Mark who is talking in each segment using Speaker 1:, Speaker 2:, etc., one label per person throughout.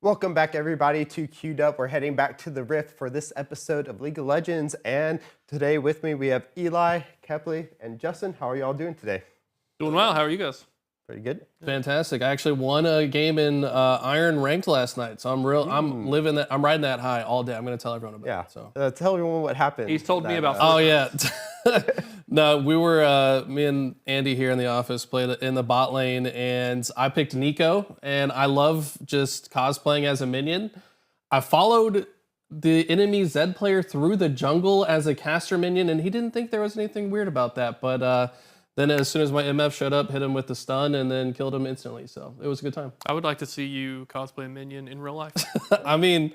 Speaker 1: Welcome back, everybody, to Queued Up. We're heading back to the Rift for this episode of League of Legends. And today with me, we have Eli, Kepley, and Justin. How are y'all doing today?
Speaker 2: Doing well. How are you guys?
Speaker 1: Pretty good.
Speaker 3: Fantastic. I actually won a game in Iron Ranked last night, so I'm living that. I'm riding that high all day. I'm going to tell everyone about it. So
Speaker 1: tell everyone what happened.
Speaker 2: He's told me about.
Speaker 3: Oh yeah. No, we were me and Andy here in the office played in the bot lane, and I picked Nico, and I love just cosplaying as a minion. I followed the enemy Zed player through the jungle as a caster minion, and he didn't think there was anything weird about that, but. Then as soon as my MF showed up, hit him with the stun and then killed him instantly. So it was a good time.
Speaker 2: I would like to see you cosplay a minion in real life.
Speaker 3: I mean,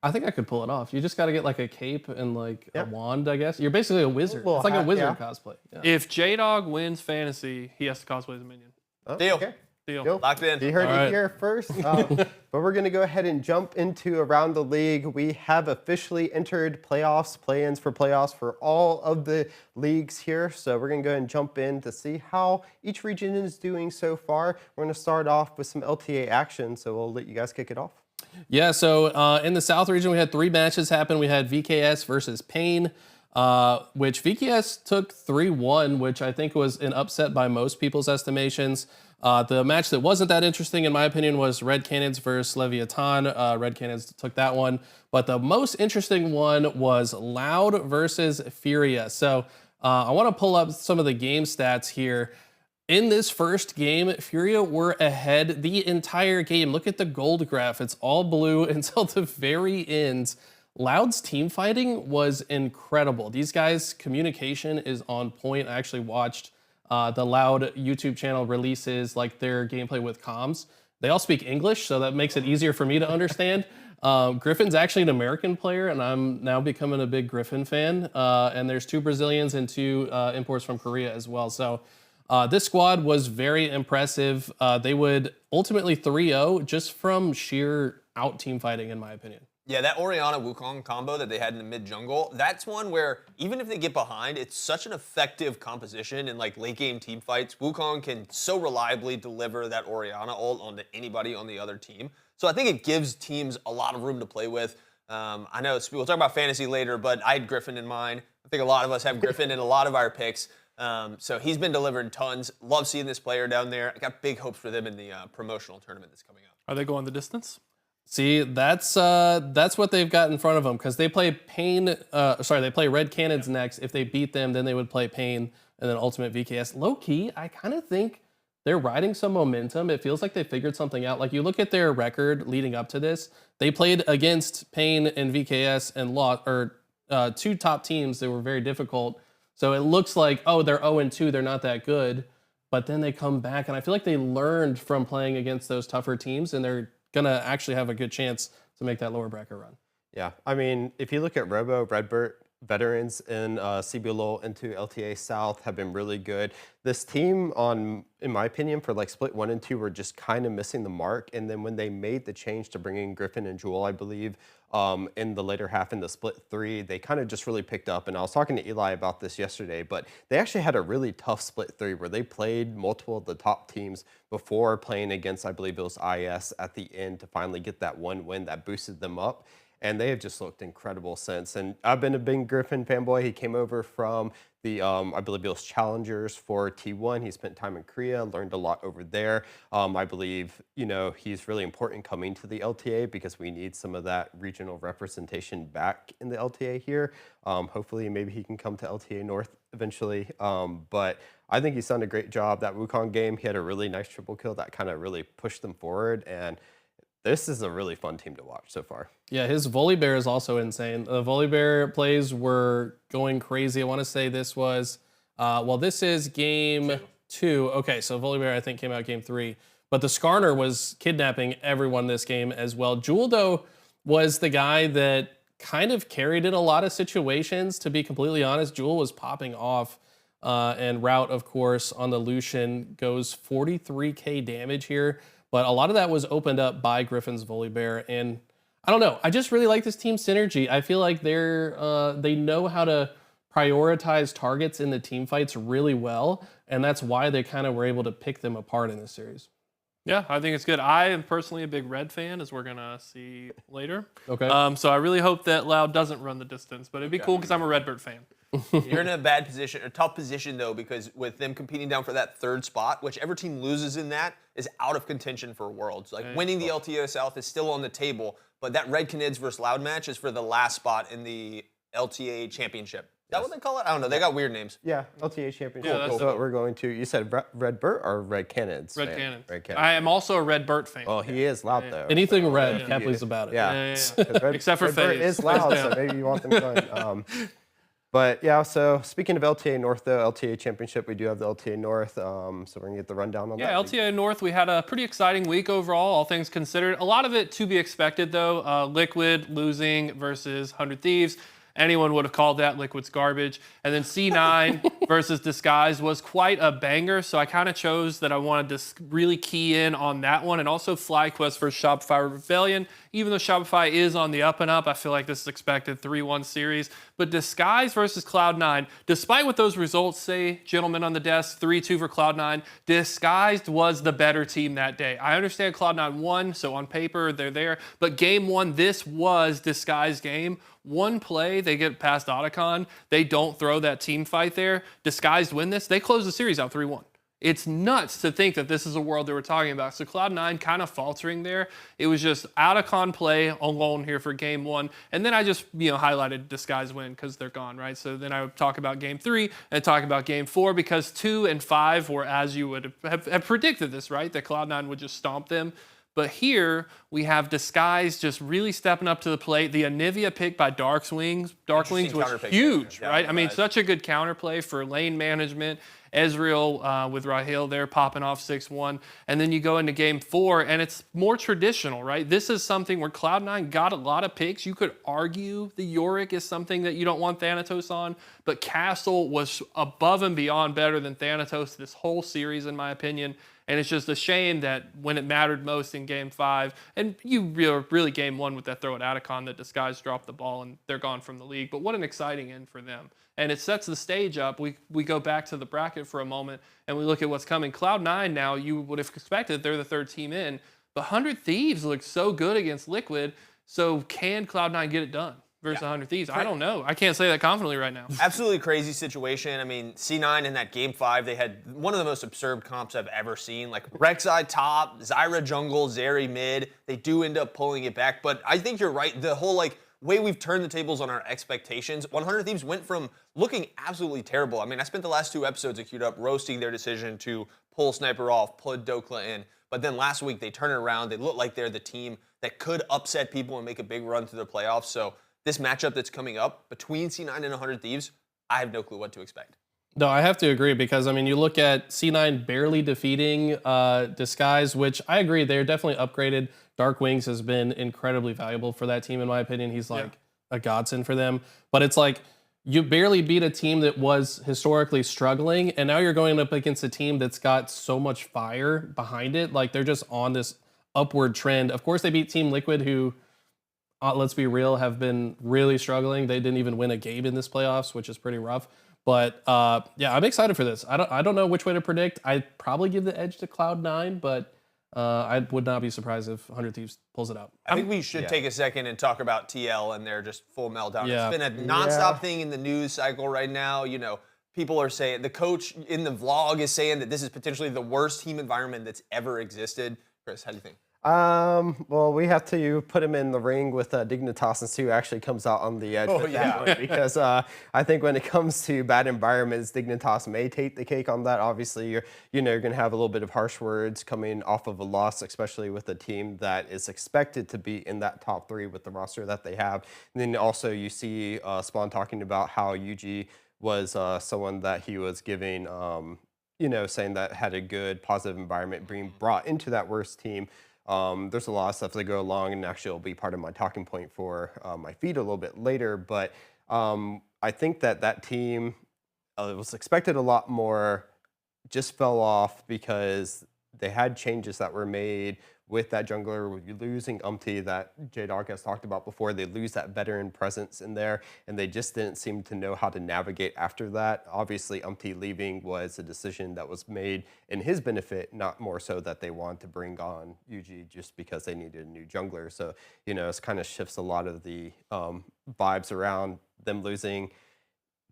Speaker 3: I think I could pull it off. You just got to get like a cape and like a wand, I guess. You're basically a wizard. It's like a wizard cosplay. Yeah.
Speaker 2: If J-Dog wins fantasy, he has to cosplay as a minion.
Speaker 1: Oh,
Speaker 4: Deal.
Speaker 1: Okay.
Speaker 2: Deal.
Speaker 4: Locked in.
Speaker 1: You heard it here first. But we're going to go ahead and jump into Around the League. We have officially entered playoffs, play-ins for playoffs for all of the leagues here. So we're going to go ahead and jump in to see how each region is doing so far. We're going to start off with some LTA action. So we'll let you guys kick it off.
Speaker 3: Yeah, so in the South region, we had 3 matches happen. We had VKS versus Pain, which VKS took 3-1, which I think was an upset by most people's estimations. The match that wasn't that interesting, in my opinion, was Red Cannons versus Leviathan. Red Cannons took that one. But the most interesting one was Loud versus Furia. So I want to pull up some of the game stats here. In this first game, Furia were ahead the entire game. Look at the gold graph. It's all blue until the very end. Loud's team fighting was incredible. These guys' communication is on point. I actually watched the Loud YouTube channel releases like their gameplay with comms. They all speak English, so that makes it easier for me to understand. Griffin's actually an American player, and I'm now becoming a big Griffin fan. And there's 2 Brazilians and 2 imports from Korea as well. So this squad was very impressive. They would ultimately 3-0 just from sheer out team fighting, in my opinion.
Speaker 4: Yeah, that Orianna-Wukong combo that they had in the mid-jungle, that's one where even if they get behind, it's such an effective composition in like late-game team fights. Wukong can so reliably deliver that Orianna ult onto anybody on the other team. So I think it gives teams a lot of room to play with. I know we'll talk about fantasy later, but I had Griffin in mind. I think a lot of us have Griffin in a lot of our picks. So he's been delivering tons. Love seeing this player down there. I got big hopes for them in the promotional tournament that's coming up.
Speaker 2: Are they going the distance?
Speaker 3: See, that's what they've got in front of them, because they play they play Red Cannons next. If they beat them, then they would play Pain and then Ultimate VKS. Low key, I kind of think they're riding some momentum. It feels like they figured something out. Like you look at their record leading up to this, they played against Pain and VKS and lost, or 2 top teams that were very difficult. So it looks like, oh, they're 0-2, they're not that good. But then they come back, and I feel like they learned from playing against those tougher teams, and they're gonna actually have a good chance to make that lower bracket run.
Speaker 1: Yeah, I mean, if you look at Robo, Redbird veterans in CBLOL into LTA South have been really good. This team, in my opinion, for like split 1 and 2, were just kind of missing the mark. And then when they made the change to bring in Griffin and Jewel, I believe, in the later half in the split 3, they kind of just really picked up. And I was talking to Eli about this yesterday, but they actually had a really tough split 3 where they played multiple of the top teams before playing against, I believe it was IS at the end to finally get that one win that boosted them up. And they have just looked incredible since. And I've been a big Griffin fanboy. He came over from the, I believe it was Challengers for T1. He spent time in Korea, learned a lot over there. I believe, you know, he's really important coming to the LTA because we need some of that regional representation back in the LTA here. Hopefully, maybe he can come to LTA North eventually. But I think he's done a great job. That Wukong game, he had a really nice triple kill that kind of really pushed them forward. And this is a really fun team to watch so far.
Speaker 3: Yeah, his Volibear is also insane. The Volibear plays were going crazy. I want to say this was, well, this is game 2. Okay, so Volibear I think came out game 3. But the Skarner was kidnapping everyone this game as well. Jewel, though, was the guy that kind of carried in a lot of situations, to be completely honest. Jewel was popping off. And Route, of course, on the Lucian goes 43k damage here. But a lot of that was opened up by Griffin's Volibear, and I don't know. I just really like this team synergy. I feel like they know how to prioritize targets in the team fights really well, and that's why they kind of were able to pick them apart in this series.
Speaker 2: Yeah, I think it's good. I am personally a big Red fan, as we're gonna see later.
Speaker 3: Okay.
Speaker 2: So I really hope that Loud doesn't run the distance, but it'd be cool because I'm a Redbird fan.
Speaker 4: You're in a bad position, a tough position though, because with them competing down for that third spot, whichever team loses in that is out of contention for Worlds. Like winning the LTA South is still on the table, but that Red Canids versus Loud match is for the last spot in the LTA Championship. Is that what they call it? I don't know. They got weird names.
Speaker 1: Yeah, LTA Championship.
Speaker 2: Yeah, that's
Speaker 1: so what we're going to, you said Red Burt or Red Cannons?
Speaker 2: Red
Speaker 1: fan?
Speaker 2: Cannons.
Speaker 1: Red Cannons.
Speaker 2: I am also a Redbird fan.
Speaker 1: Well, he is loud though.
Speaker 3: Anything red, Kepley's about it.
Speaker 1: Yeah.
Speaker 2: Yeah.
Speaker 1: 'Cause
Speaker 2: Except for
Speaker 1: Red Burt
Speaker 2: FaZe.
Speaker 1: is loud, so maybe you want them going. But yeah, so speaking of LTA North though, LTA Championship, we do have the LTA North. So we're gonna get the rundown on that.
Speaker 2: Yeah, LTA North, we had a pretty exciting week overall, all things considered. A lot of it to be expected, though. Liquid losing versus 100 Thieves. Anyone would have called that Liquid's garbage. And then C9 versus Disguise was quite a banger, so I kind of chose that I wanted to really key in on that one. And also FlyQuest versus Shopify Rebellion. Even though Shopify is on the up and up, I feel like this is expected 3-1 series. But Disguise versus Cloud9, despite what those results say, gentlemen on the desk, 3-2 for Cloud9, Disguised was the better team that day. I understand Cloud9 won, so on paper they're there. But game one, this was Disguised game. One play, they get past Otacon. They don't throw that team fight there. Disguised win this. They close the series out 3-1. It's nuts to think that this is a world that we're talking about. So Cloud9 kind of faltering there. It was just Otacon play alone here for game one. And then I just, highlighted Disguise win because they're gone, right? So then I would talk about game 3 and talk about game 4 because 2 and 5 were as you would have predicted this, right? That Cloud9 would just stomp them. But here we have Disguise just really stepping up to the plate. The Anivia pick by Darkwings was huge, right? I mean, such a good counterplay for lane management. Ezreal with Rahil there popping off 6-1. And then you go into game 4 and it's more traditional, right? This is something where Cloud9 got a lot of picks. You could argue the Yorick is something that you don't want Thanatos on, but Castle was above and beyond better than Thanatos this whole series, in my opinion. And it's just a shame that when it mattered most in game 5, and you really game 1 with that throw at Atacon, that Disguise dropped the ball and they're gone from the league. But what an exciting end for them. And it sets the stage up. We go back to the bracket for a moment and we look at what's coming. Cloud9 now, you would have expected they're the third team in. But 100 Thieves look so good against Liquid. So can Cloud9 get it done versus 100 Thieves? I don't know. I can't say that confidently right now.
Speaker 4: Absolutely crazy situation. I mean, C9 in that game 5, they had one of the most absurd comps I've ever seen. Like Rek'Sai top, Zyra jungle, Zeri mid. They do end up pulling it back. But I think you're right. The whole way we've turned the tables on our expectations. 100 Thieves went from looking absolutely terrible. I mean, I spent the last 2 episodes of Queued Up roasting their decision to pull Sniper off, put Dokla in. But then last week they turn it around. They look like they're the team that could upset people and make a big run to the playoffs. So this matchup that's coming up between C9 and 100 Thieves, I have no clue what to expect.
Speaker 3: No, I have to agree because, I mean, you look at C9 barely defeating Disguise, which I agree, they're definitely upgraded. Darkwings has been incredibly valuable for that team, in my opinion. He's like a godsend for them. But it's like you barely beat a team that was historically struggling, and now you're going up against a team that's got so much fire behind it. Like, they're just on this upward trend. Of course, they beat Team Liquid, who, let's be real, have been really struggling. They didn't even win a game in this playoffs, which is pretty rough. But yeah, I'm excited for this. I don't know which way to predict. I'd probably give the edge to Cloud9, but I would not be surprised if 100 Thieves pulls it out.
Speaker 4: I think we should take a second and talk about TL and their just full meltdown.
Speaker 3: Yeah.
Speaker 4: It's been a nonstop thing in the news cycle right now. People are saying, the coach in the vlog is saying that this is potentially the worst team environment that's ever existed. Chris, how do you think?
Speaker 1: Well, we have to put him in the ring with Dignitas and see who actually comes out on the edge with that one, because I think when it comes to bad environments, Dignitas may take the cake on that. Obviously, you're going to have a little bit of harsh words coming off of a loss, especially with a team that is expected to be in that top 3 with the roster that they have. And then also you see Spawn talking about how UG was someone that he was giving, saying that had a good positive environment being brought into that worst team. There's a lot of stuff that go along, and actually will be part of my talking point for my feed a little bit later. But I think that team was expected a lot more, just fell off because they had changes that were made with that jungler, with losing that J-Dog has talked about before. They lose that veteran presence in there, and they just didn't seem to know how to navigate after that. Obviously, leaving was a decision that was made in his benefit, not more so that they wanted to bring on UG just because they needed a new jungler. So, it kind of shifts a lot of the vibes around them losing.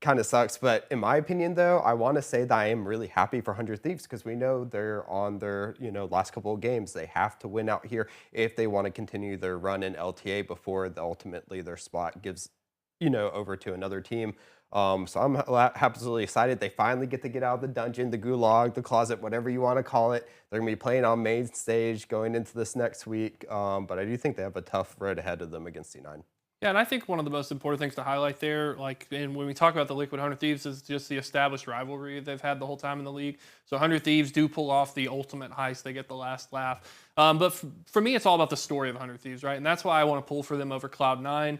Speaker 1: Kind of sucks, but in my opinion, though, I want to say that I am really happy for 100 Thieves because we know they're on their last couple of games. They have to win out here if they want to continue their run in LTA before ultimately their spot gives over to another team. So I'm absolutely excited. They finally get to get out of the dungeon, the gulag, the closet, whatever you want to call it. They're gonna be playing on main stage going into this next week, but I do think they have a tough road ahead of them against C9.
Speaker 2: Yeah, and I think one of the most important things to highlight there, and when we talk about the Liquid 100 Thieves, is just the established rivalry they've had the whole time in the league. So 100 Thieves do pull off the ultimate heist. They get the last laugh. But for me, it's all about the story of 100 Thieves, right? And that's why I want to pull for them over Cloud9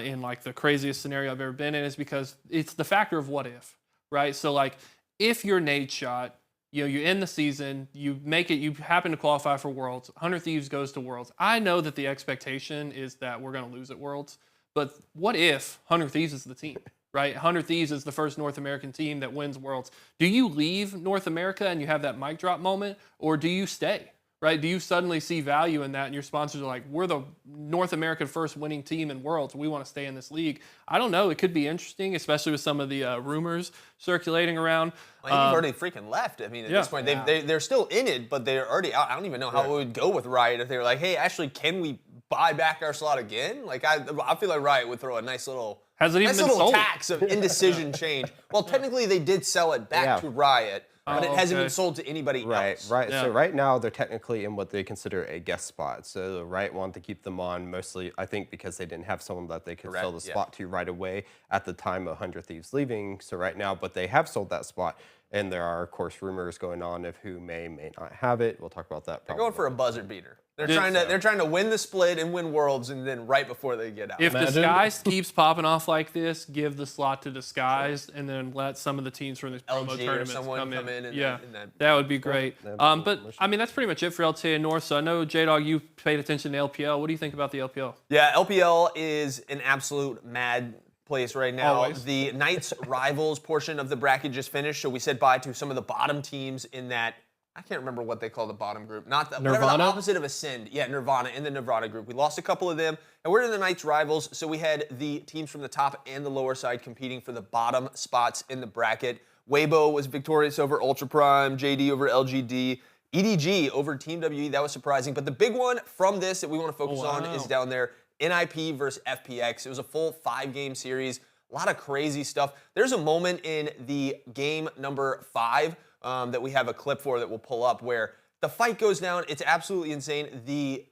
Speaker 2: in the craziest scenario I've ever been in, is because it's the factor of what if, right? So if you're Nadeshot, you end the season, you make it, you happen to qualify for Worlds, 100 Thieves goes to Worlds. I know that the expectation is that we're going to lose at Worlds, but what if 100 Thieves is the team, right? 100 Thieves is the first North American team that wins Worlds. Do you leave North America and you have that mic drop moment, or do you stay? Right? Do you suddenly see value in that and your sponsors are like, we're the North American first winning team in Worlds. We want to stay in this league. I don't know. It could be interesting, especially with some of the rumors circulating around.
Speaker 4: Well, you've already freaking left. I mean, at this point, they're still in it, but they're already out. I don't even know how it would go with Riot if they were like, hey, actually, can we buy back our slot again? I feel like Riot would throw a nice little tax of indecision change. Well, technically, they did sell it back to Riot. But it hasn't been sold to anybody else.
Speaker 1: Right. Yeah. So right now they're technically in what they consider a guest spot. So Riot wanted to keep them on mostly, I think, because they didn't have someone that they could sell the spot to right away at the time of 100 Thieves leaving. So right now, but they have sold that spot. And there are, of course, rumors going on of who may not have it. We'll talk about that.
Speaker 4: They're going for a buzzer beater. They're trying to win the split and win Worlds, and then right before they get out.
Speaker 2: If Disguise keeps popping off like this, give the slot to Disguise, and then let some of the teams from the promo tournaments come in. That would be great. But I mean, that's pretty much it for LTA North. So I know J-Dog, you paid attention to LPL. What do you think about the LPL?
Speaker 4: Yeah, LPL is an absolute mad place right now.
Speaker 2: Always.
Speaker 4: The Knights Rivals portion of the bracket just finished, so we said bye to some of the bottom teams in that. I can't remember what they call the bottom group. Not the Nirvana? The opposite of Ascend. Yeah, Nirvana, in the Nirvana group. We lost a couple of them, and we're in the Knights Rivals, so we had the teams from the top and the lower side competing for the bottom spots in the bracket. Weibo was victorious over Ultra Prime, JD over LGD, EDG over Team WE. That was surprising, but the big one from this that we want to focus on is down there, NIP versus FPX. It was a full 5-game series. A lot of crazy stuff. There's a moment in the game number 5 that we have a clip for that we'll pull up where the fight goes down. It's absolutely insane. The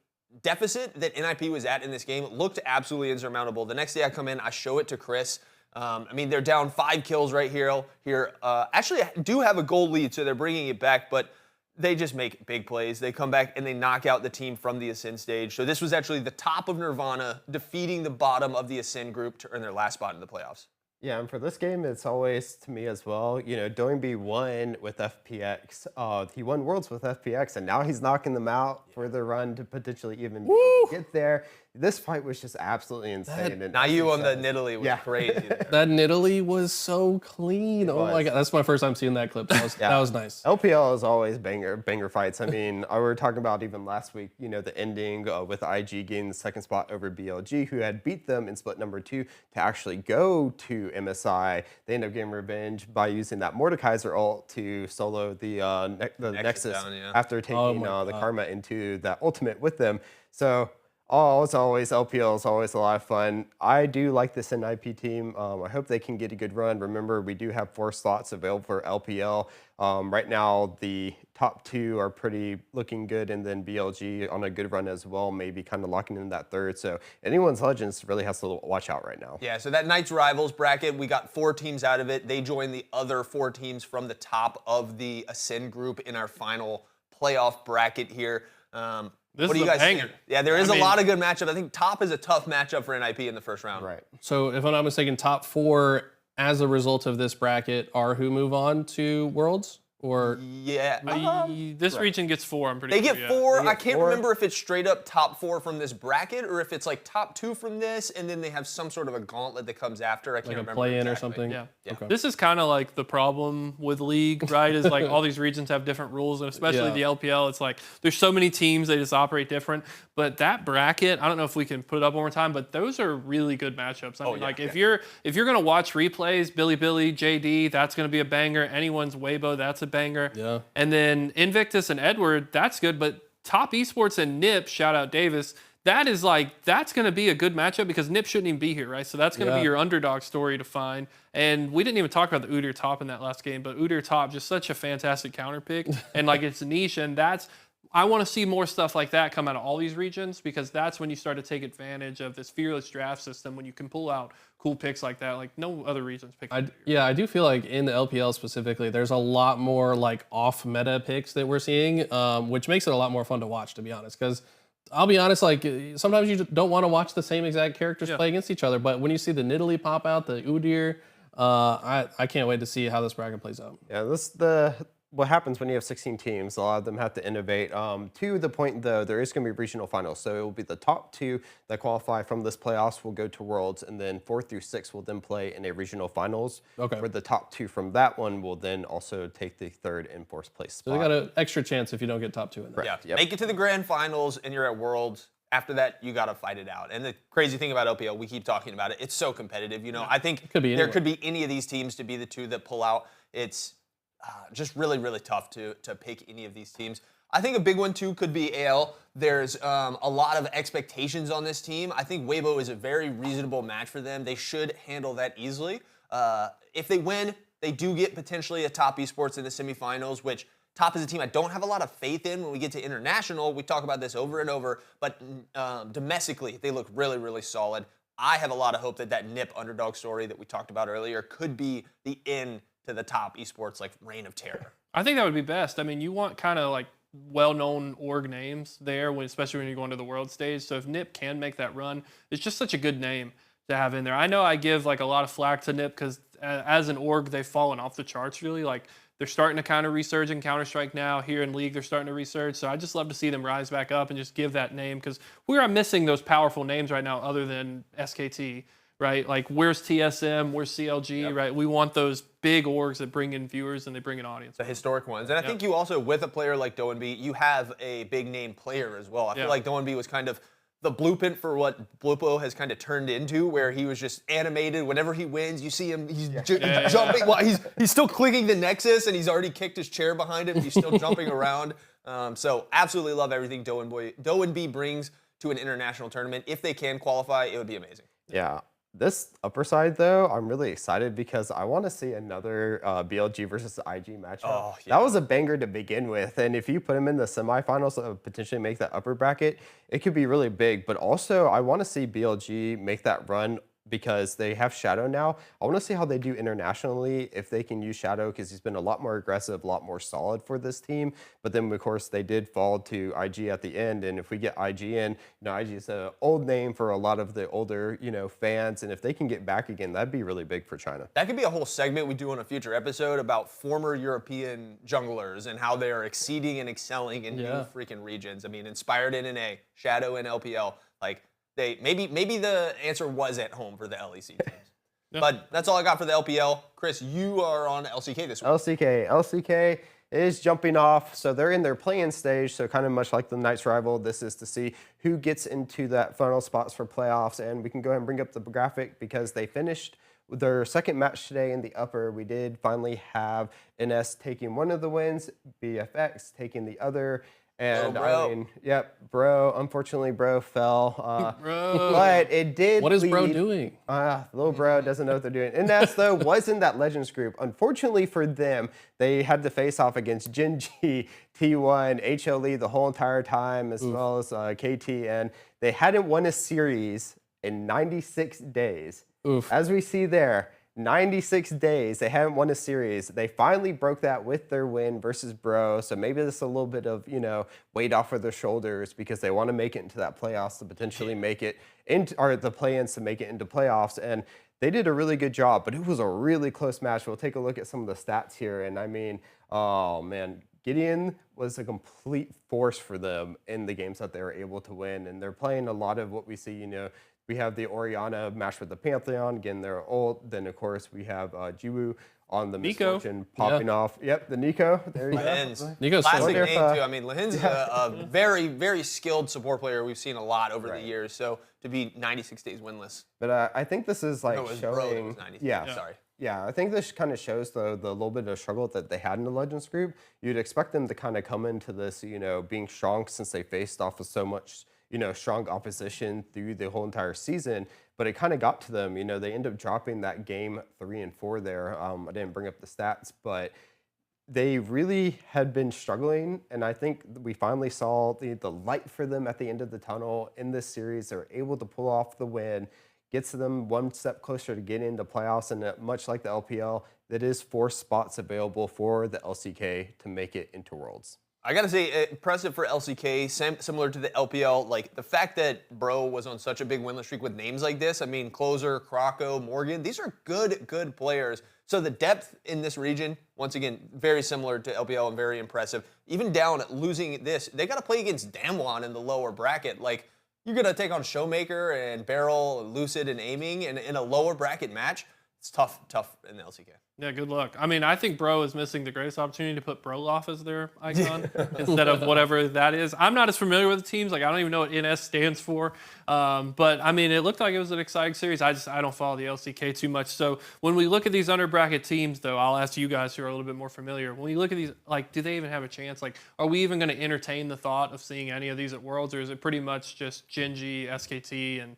Speaker 4: deficit that NIP was at in this game looked absolutely insurmountable. The next day I come in, I show it to Chris. I mean, they're down 5 kills right here. Actually, do have a gold lead, so they're bringing it back, but they just make big plays. They come back and they knock out the team from the Ascend stage. So this was actually the top of Nirvana defeating the bottom of the Ascend group to earn their last spot in the playoffs.
Speaker 1: Yeah, and for this game, it's always, to me as well, Doingby won with FPX. He won Worlds with FPX, and now he's knocking them out for the run to potentially even get there. This fight was just absolutely insane.
Speaker 4: Now you on the Nidalee was crazy.
Speaker 3: That Nidalee was so clean. Oh my God, that's my first time seeing that clip. That was nice.
Speaker 1: LPL is always banger fights. I mean, we were talking about even last week, the ending with IG getting the second spot over BLG, who had beat them in split number 2 to actually go to MSI. They end up getting revenge by using that Mordekaiser ult to solo the Nexus down, after taking the Karma into that ultimate with them. So, as always, LPL is always a lot of fun. I do like this NIP team. I hope they can get a good run. Remember, we do have 4 slots available for LPL. Right now, the top 2 are pretty looking good, and then BLG on a good run as well, maybe kind of locking in that 3rd. So anyone's Legends really has to watch out right now.
Speaker 4: Yeah, so that Knights Rivals bracket, we got 4 teams out of it. They joined the other 4 teams from the top of the Ascend group in our final playoff bracket here.
Speaker 2: What do you guys think?
Speaker 4: Yeah, there is a lot of good matchup. I think top is a tough matchup for NIP in the first round.
Speaker 1: Right.
Speaker 3: So if I'm not mistaken, top 4 as a result of this bracket are who move on to Worlds? Or
Speaker 4: Yeah.
Speaker 2: This region gets 4, I'm pretty
Speaker 4: They
Speaker 2: sure.
Speaker 4: get
Speaker 2: yeah.
Speaker 4: 4.
Speaker 1: They
Speaker 4: I
Speaker 1: get
Speaker 4: can't
Speaker 1: 4.
Speaker 4: remember if it's straight up top 4 from this bracket or if it's like top 2 from this, and then they have some sort of a gauntlet that comes after. I can't
Speaker 3: like a
Speaker 4: remember.
Speaker 3: play-in or
Speaker 4: exactly.
Speaker 3: something?
Speaker 2: Yeah.
Speaker 3: Okay.
Speaker 2: This is kind of like the problem with League, right? Is like all these regions have different rules, and especially the LPL, it's like there's so many teams, they just operate different. But that bracket, I don't know if we can put it up one more time, but those are really good matchups. I mean, like if you're gonna watch replays, Billy, JD, that's gonna be a banger. Anyone's Weibo, that's a banger.
Speaker 3: Yeah.
Speaker 2: And then Invictus and Edward, that's good. But Top Esports and Nip, shout out Davis, that's going to be a good matchup because Nip shouldn't even be here, right? So that's going to be your underdog story to find. And we didn't even talk about the Udyr Top in that last game, but Udyr Top, just such a fantastic counter pick. And like it's niche, and I want to see more stuff like that come out of all these regions because that's when you start to take advantage of this fearless draft system when you can pull out cool picks like that. Like no other regions pick.
Speaker 3: I do feel like in the LPL specifically, there's a lot more like off meta picks that we're seeing, which makes it a lot more fun to watch, to be honest. Because I'll be honest, like sometimes you don't want to watch the same exact characters play against each other, but when you see the Nidalee pop out, the Udyr, I can't wait to see how this bracket plays out.
Speaker 1: Yeah, what happens when you have 16 teams. A lot of them have to innovate. To the point, though, there is going to be regional finals. So it will be the top 2 that qualify from this playoffs will go to Worlds, and then 4 through 6 will then play in a regional finals.
Speaker 3: Okay.
Speaker 1: Where the top 2 from that one will then also take the 3rd and 4th place spot.
Speaker 3: So they got an extra chance if you don't get top 2 in there.
Speaker 4: Yeah.
Speaker 1: Yep.
Speaker 4: Make it to the grand finals, and you're at Worlds. After that, you got to fight it out. And the crazy thing about LPL, we keep talking about it, it's so competitive. You know, I think there could be any of these teams to be the 2 that pull out. It's just really, really tough to pick any of these teams. I think a big one, too, could be AL. There's a lot of expectations on this team. I think Weibo is a very reasonable match for them. They should handle that easily. If they win, they do get potentially a Top Esports in the semifinals, which Top is a team I don't have a lot of faith in when we get to international. We talk about this over and over, but domestically, they look really, really solid. I have a lot of hope that Nip underdog story that we talked about earlier could be the end to the Top Esports like reign of terror.
Speaker 2: I think that would be best. I mean, you want kind of like well-known org names there, especially when you're going to the world stage. So if Nip can make that run, it's just such a good name to have in there. I know I give like a lot of flack to Nip because as an org, they've fallen off the charts really. Like they're starting to kind of resurge in Counter-Strike now. Here in League, they're starting to resurge. So I just love to see them rise back up and just give that name because we are missing those powerful names right now other than SKT. Right, like where's TSM, where's CLG, right? We want those big orgs that bring in viewers and they bring in audience.
Speaker 4: The historic ones. And I think you also, with a player like Doenby, you have a big name player as well. I feel like Doenby was kind of the blueprint for what Blupo has kind of turned into, where he was just animated. Whenever he wins, you see him, he's jumping. Well, he's still clicking the Nexus and he's already kicked his chair behind him. He's still jumping around. So absolutely love everything Doenby brings to an international tournament. If they can qualify, it would be amazing.
Speaker 1: Yeah. This upper side, though, I'm really excited because I want to see another BLG versus IG matchup.
Speaker 4: Oh,
Speaker 1: That was a banger to begin with, and if you put them in the semifinals, potentially make that upper bracket, it could be really big. But also, I want to see BLG make that run because they have Shadow now. I want to see how they do internationally if they can use Shadow because he's been a lot more aggressive, a lot more solid for this team. But then, of course, they did fall to IG at the end. And if we get IG in, IG is an old name for a lot of the older, fans. And if they can get back again, that'd be really big for China.
Speaker 4: That could be a whole segment we do on a future episode about former European junglers and how they are exceeding and excelling in new freaking regions. I mean, inspired NNA, Shadow and LPL, like. Maybe the answer was at home for the LEC teams. But that's all I got for the LPL. Chris, you are on LCK this week.
Speaker 1: LCK is jumping off. So they're in their play-in stage. So kind of much like the Knights rival, this is to see who gets into that final spots for playoffs. And we can go ahead and bring up the graphic because they finished their second match today in the upper. We did finally have NS taking one of the wins, BFX taking the other. And I mean, bro, unfortunately, bro fell.
Speaker 2: Bro.
Speaker 1: But it did.
Speaker 3: What is bro doing?
Speaker 1: Little bro doesn't know what they're doing. And that's, though, was in that Legends group. Unfortunately for them, they had to face off against Gen.G, T1, HLE the whole entire time, as well as KT. And they hadn't won a series in 96 days. As we see there, 96 days. They haven't won a series. They finally broke that with their win versus Bro. So maybe this is a little bit of, weight off of their shoulders because they want to make it into that playoffs to potentially make it into, or the play-ins to make it into playoffs. And they did a really good job, but it was a really close match. We'll take a look at some of the stats here. And I mean, oh man, Gideon was a complete force for them in the games that they were able to win. And they're playing a lot of what we see, we have the Oriana match with the Pantheon. Again, they're old. Then, of course, we have Jiwoo on the
Speaker 2: Nico.
Speaker 1: Misfortune popping off. Yep, the Nico. There you go.
Speaker 3: Nico's
Speaker 4: Classic
Speaker 3: so
Speaker 4: name, too. I mean, Lahin's a very, very skilled support player we've seen a lot over the years. So to be 96 days winless.
Speaker 1: But I think this is like
Speaker 4: No, it was Bro that
Speaker 1: showing.
Speaker 4: was 96.
Speaker 1: Yeah.
Speaker 4: Sorry.
Speaker 1: Yeah, I think this kind of shows the little bit of struggle that they had in the Legends group. You'd expect them to kind of come into this, being strong since they faced off with so much, strong opposition through the whole entire season. But it kind of got to them. They end up dropping that game 3 and 4 there. I didn't bring up the stats, but they really had been struggling. And I think we finally saw the light for them at the end of the tunnel in this series. They're able to pull off the win. Gets them one step closer to getting into playoffs, and much like the LPL, that is 4 spots available for the LCK to make it into Worlds.
Speaker 4: I gotta say, impressive for LCK, similar to the LPL. Like the fact that Bro was on such a big winless streak with names like this. I mean, Closer, Krako, Morgan, these are good players. So the depth in this region, once again, very similar to LPL and very impressive. Even down losing this, they gotta play against Damwon in the lower bracket. Like, you're going to take on Showmaker and Barrel, Lucid, and Aiming and in a lower bracket match. It's tough in the LCK.
Speaker 2: Yeah, good luck. I mean, I think Bro is missing the greatest opportunity to put Broloff as their icon instead of whatever that is. I'm not as familiar with the teams. Like, I don't even know what NS stands for. But, I mean, it looked like it was an exciting series. I don't follow the LCK too much. So when we look at these under bracket teams, though, I'll ask you guys who are a little bit more familiar. When you look at these, like, do they even have a chance? Like, are we even going to entertain the thought of seeing any of these at Worlds, or is it pretty much just Genji, SKT, and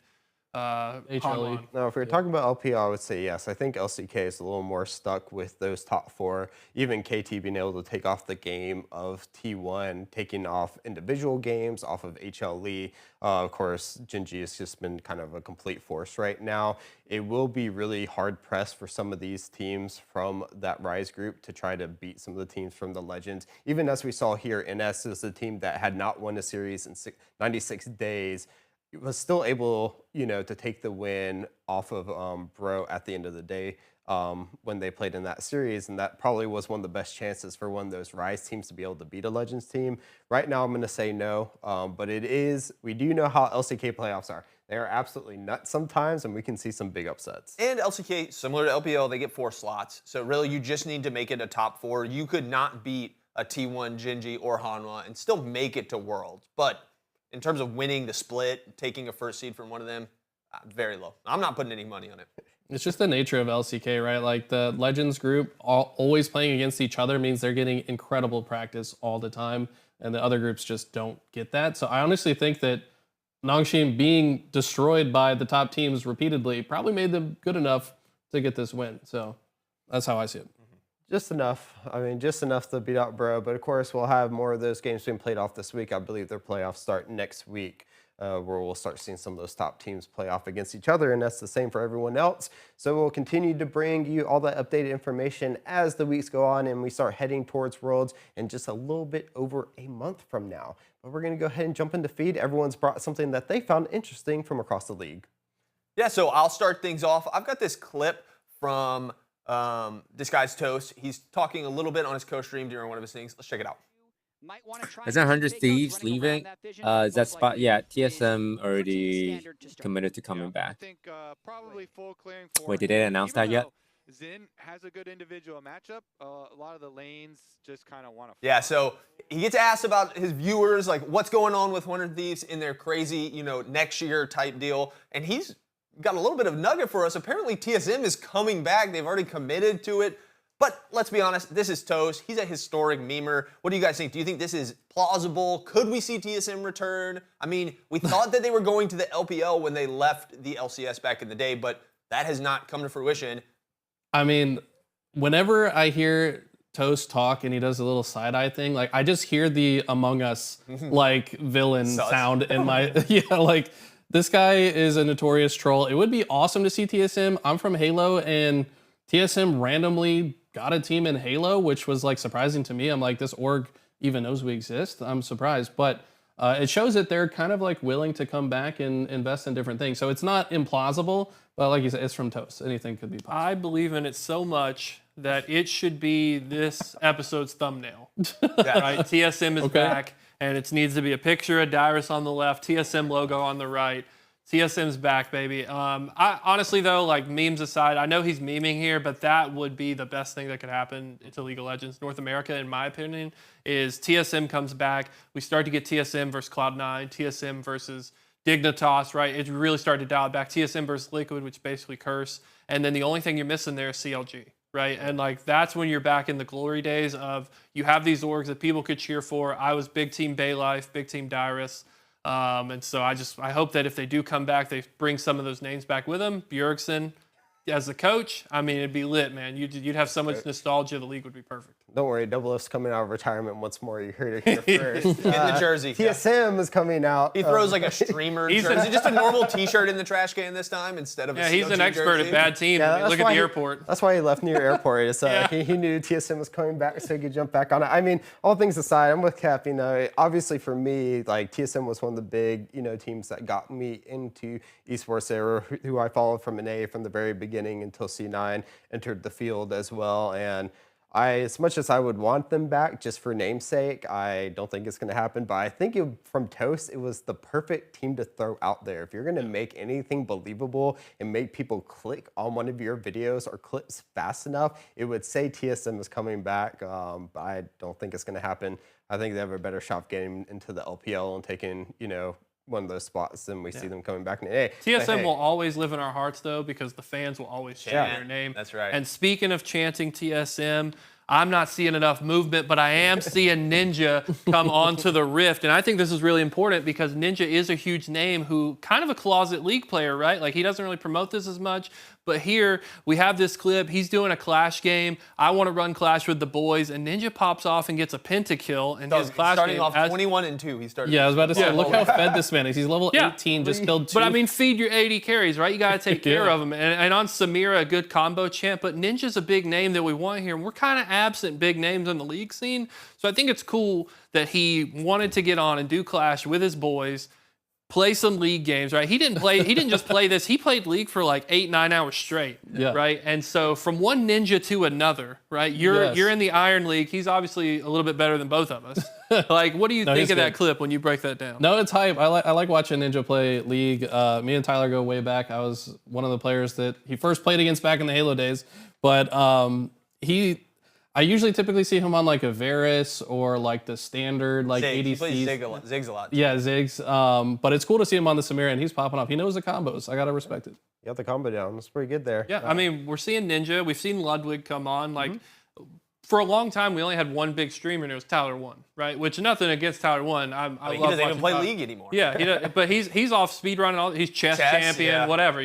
Speaker 3: HLE.
Speaker 1: No, if we're talking about LPL, I would say yes. I think LCK is a little more stuck with those top 4. Even KT being able to take off the game of T1, taking off individual games off of HLE. Of course, Genji has just been kind of a complete force right now. It will be really hard pressed for some of these teams from that Rise group to try to beat some of the teams from the Legends. Even as we saw here, NS is a team that had not won a series in 96 days. Was still able, to take the win off of Bro at the end of the day when they played in that series, and that probably was one of the best chances for one of those Rise teams to be able to beat a Legends team. Right now, I'm going to say no, but we do know how LCK playoffs are. They are absolutely nuts sometimes, and we can see some big upsets.
Speaker 4: And LCK, similar to LPL, they get 4 slots. So really, you just need to make it a top 4. You could not beat a T1, Genji, or Hanwha and still make it to Worlds, but in terms of winning the split, taking a first seed from one of them, very low. I'm not putting any money on it.
Speaker 3: It's just the nature of LCK, right? Like the Legends group always playing against each other means they're getting incredible practice all the time, and the other groups just don't get that. So I honestly think that Nongshim being destroyed by the top teams repeatedly probably made them good enough to get this win. So that's how I see it.
Speaker 1: Just enough. I mean, just enough to beat out Bro. But of course, we'll have more of those games being played off this week. I believe their playoffs start next week, where we'll start seeing some of those top teams play off against each other. And that's the same for everyone else. So we'll continue to bring you all that updated information as the weeks go on and we start heading towards Worlds in just a little bit over a month from now. But we're going to go ahead and jump into feed. Everyone's brought something that they found interesting from across the league.
Speaker 4: Yeah, so I'll start things off. I've got this clip from Disguised Toast. He's talking a little bit on his co-stream during one of his things. Let's check it out.
Speaker 5: Isn't 100 Thieves leaving? Is that spot? Yeah, TSM already committed to coming back. Wait, did they announce that yet?
Speaker 6: Zin has a good individual matchup. A lot of the lanes just kind of want to.
Speaker 4: Yeah, so he gets asked about his viewers, like what's going on with 100 Thieves in their crazy, next year type deal, and he's got a little bit of nugget for us. Apparently TSM is coming back. They've already committed to it. But let's be honest, this is Toast. He's a historic memer. What do you guys think? Do you think this is plausible? Could we see TSM return? I mean, we thought that they were going to the LPL when they left the LCS back in the day, but that has not come to fruition.
Speaker 3: I mean, whenever I hear Toast talk and he does a little side-eye thing, like I just hear the Among Us like villain sound in my like this guy is a notorious troll. It would be awesome to see TSM. I'm from Halo, and TSM randomly got a team in Halo, which was like surprising to me. I'm like, this org even knows we exist. I'm surprised, but it shows that they're kind of like willing to come back and invest in different things. So it's not implausible, but like you said, it's from Toast. Anything could be possible.
Speaker 2: I believe in it so much that it should be this episode's thumbnail. Right? TSM is back, and it needs to be a picture of Dyrus on the left, TSM logo on the right. TSM's back, baby. I honestly though, like memes aside, I know he's memeing here, but that would be the best thing that could happen to League of Legends North America, in my opinion, is TSM comes back. We start to get TSM versus Cloud9, TSM versus Dignitas, right? It really started to dial it back. TSM versus Liquid, which basically curse. And then the only thing you're missing there is CLG, right? And like that's when you're back in the glory days of you have these orgs that people could cheer for. I was big team Baylife, big team Dyrus. And so I hope that if they do come back, they bring some of those names back with them. Bjergsen as the coach, I mean, it'd be lit, man. You'd have so much nostalgia. The league would be perfect.
Speaker 1: Don't worry, Double F's coming out of retirement once more. You heard it here first.
Speaker 4: In the jersey.
Speaker 1: TSM is coming out.
Speaker 4: He throws like a streamer jersey, just a normal T-shirt in the trash can this time instead of a
Speaker 2: he's an expert
Speaker 4: jersey.
Speaker 2: at bad teams.
Speaker 1: Yeah,
Speaker 2: Look at the airport.
Speaker 1: That's why he left New York Airport. It's, he knew TSM was coming back, so he could jump back on it. I mean, all things aside, I'm with Cap. You know, obviously for me, like TSM was one of the big, teams that got me into esports. They were who I followed from an A from the very beginning until C9 entered the field as well. And as much as I would want them back just for namesake, I don't think it's going to happen. But I think from Toast, it was the perfect team to throw out there. If you're going to make anything believable and make people click on one of your videos or clips fast enough, it would say TSM is coming back. But I don't think it's going to happen. I think they have a better shot getting into the LPL and taking, one of those spots than we see them coming back.
Speaker 2: TSM will always live in our hearts, though, because the fans will always chant their name.
Speaker 4: That's right.
Speaker 2: And speaking of chanting TSM, I'm not seeing enough movement, but I am seeing Ninja come onto the Rift. And I think this is really important because Ninja is a huge name who kind of a closet League player, right? Like he doesn't really promote this as much. But here we have this clip. He's doing a Clash game. I want to run Clash with the boys. And Ninja pops off and gets a Pentakill. And his Clash
Speaker 4: starting
Speaker 2: game
Speaker 4: off 21-2. He started.
Speaker 3: Yeah, I was about to say, look how fed this man is. He's level 18, just killed 2.
Speaker 2: But I mean, feed your 80 carries, right? You got to take care of them. And on Samira, a good combo champ. But Ninja's a big name that we want here. And we're kind of absent big names on the League scene. So I think it's cool that he wanted to get on and do Clash with his boys, play some League games, right? He didn't just play this. He played League for like 8-9 hours straight, right? And so from one Ninja to another, right? You're in the Iron League. He's obviously a little bit better than both of us. Like, what do you think of that clip when you break that down?
Speaker 3: No, it's hype. I like watching Ninja play League. Me and Tyler go way back. I was one of the players that he first played against back in the Halo days. But I usually typically see him on like a Varus or like the standard like
Speaker 4: Zig.
Speaker 3: ADCs.
Speaker 4: He plays Ziggs a lot.
Speaker 3: Yeah, Ziggs. But it's cool to see him on the Samira and he's popping off. He knows the combos. I gotta respect it.
Speaker 1: You got the combo down. It's pretty good there.
Speaker 2: Yeah, I mean, we're seeing Ninja. We've seen Ludwig come on. Like, for a long time, we only had one big streamer, and it was Tyler One, right? Which nothing against Tyler One. I love
Speaker 4: he doesn't even play
Speaker 2: Tyler.
Speaker 4: League anymore.
Speaker 2: Yeah, he does, but he's off speedrun and all. He's chess champion, whatever,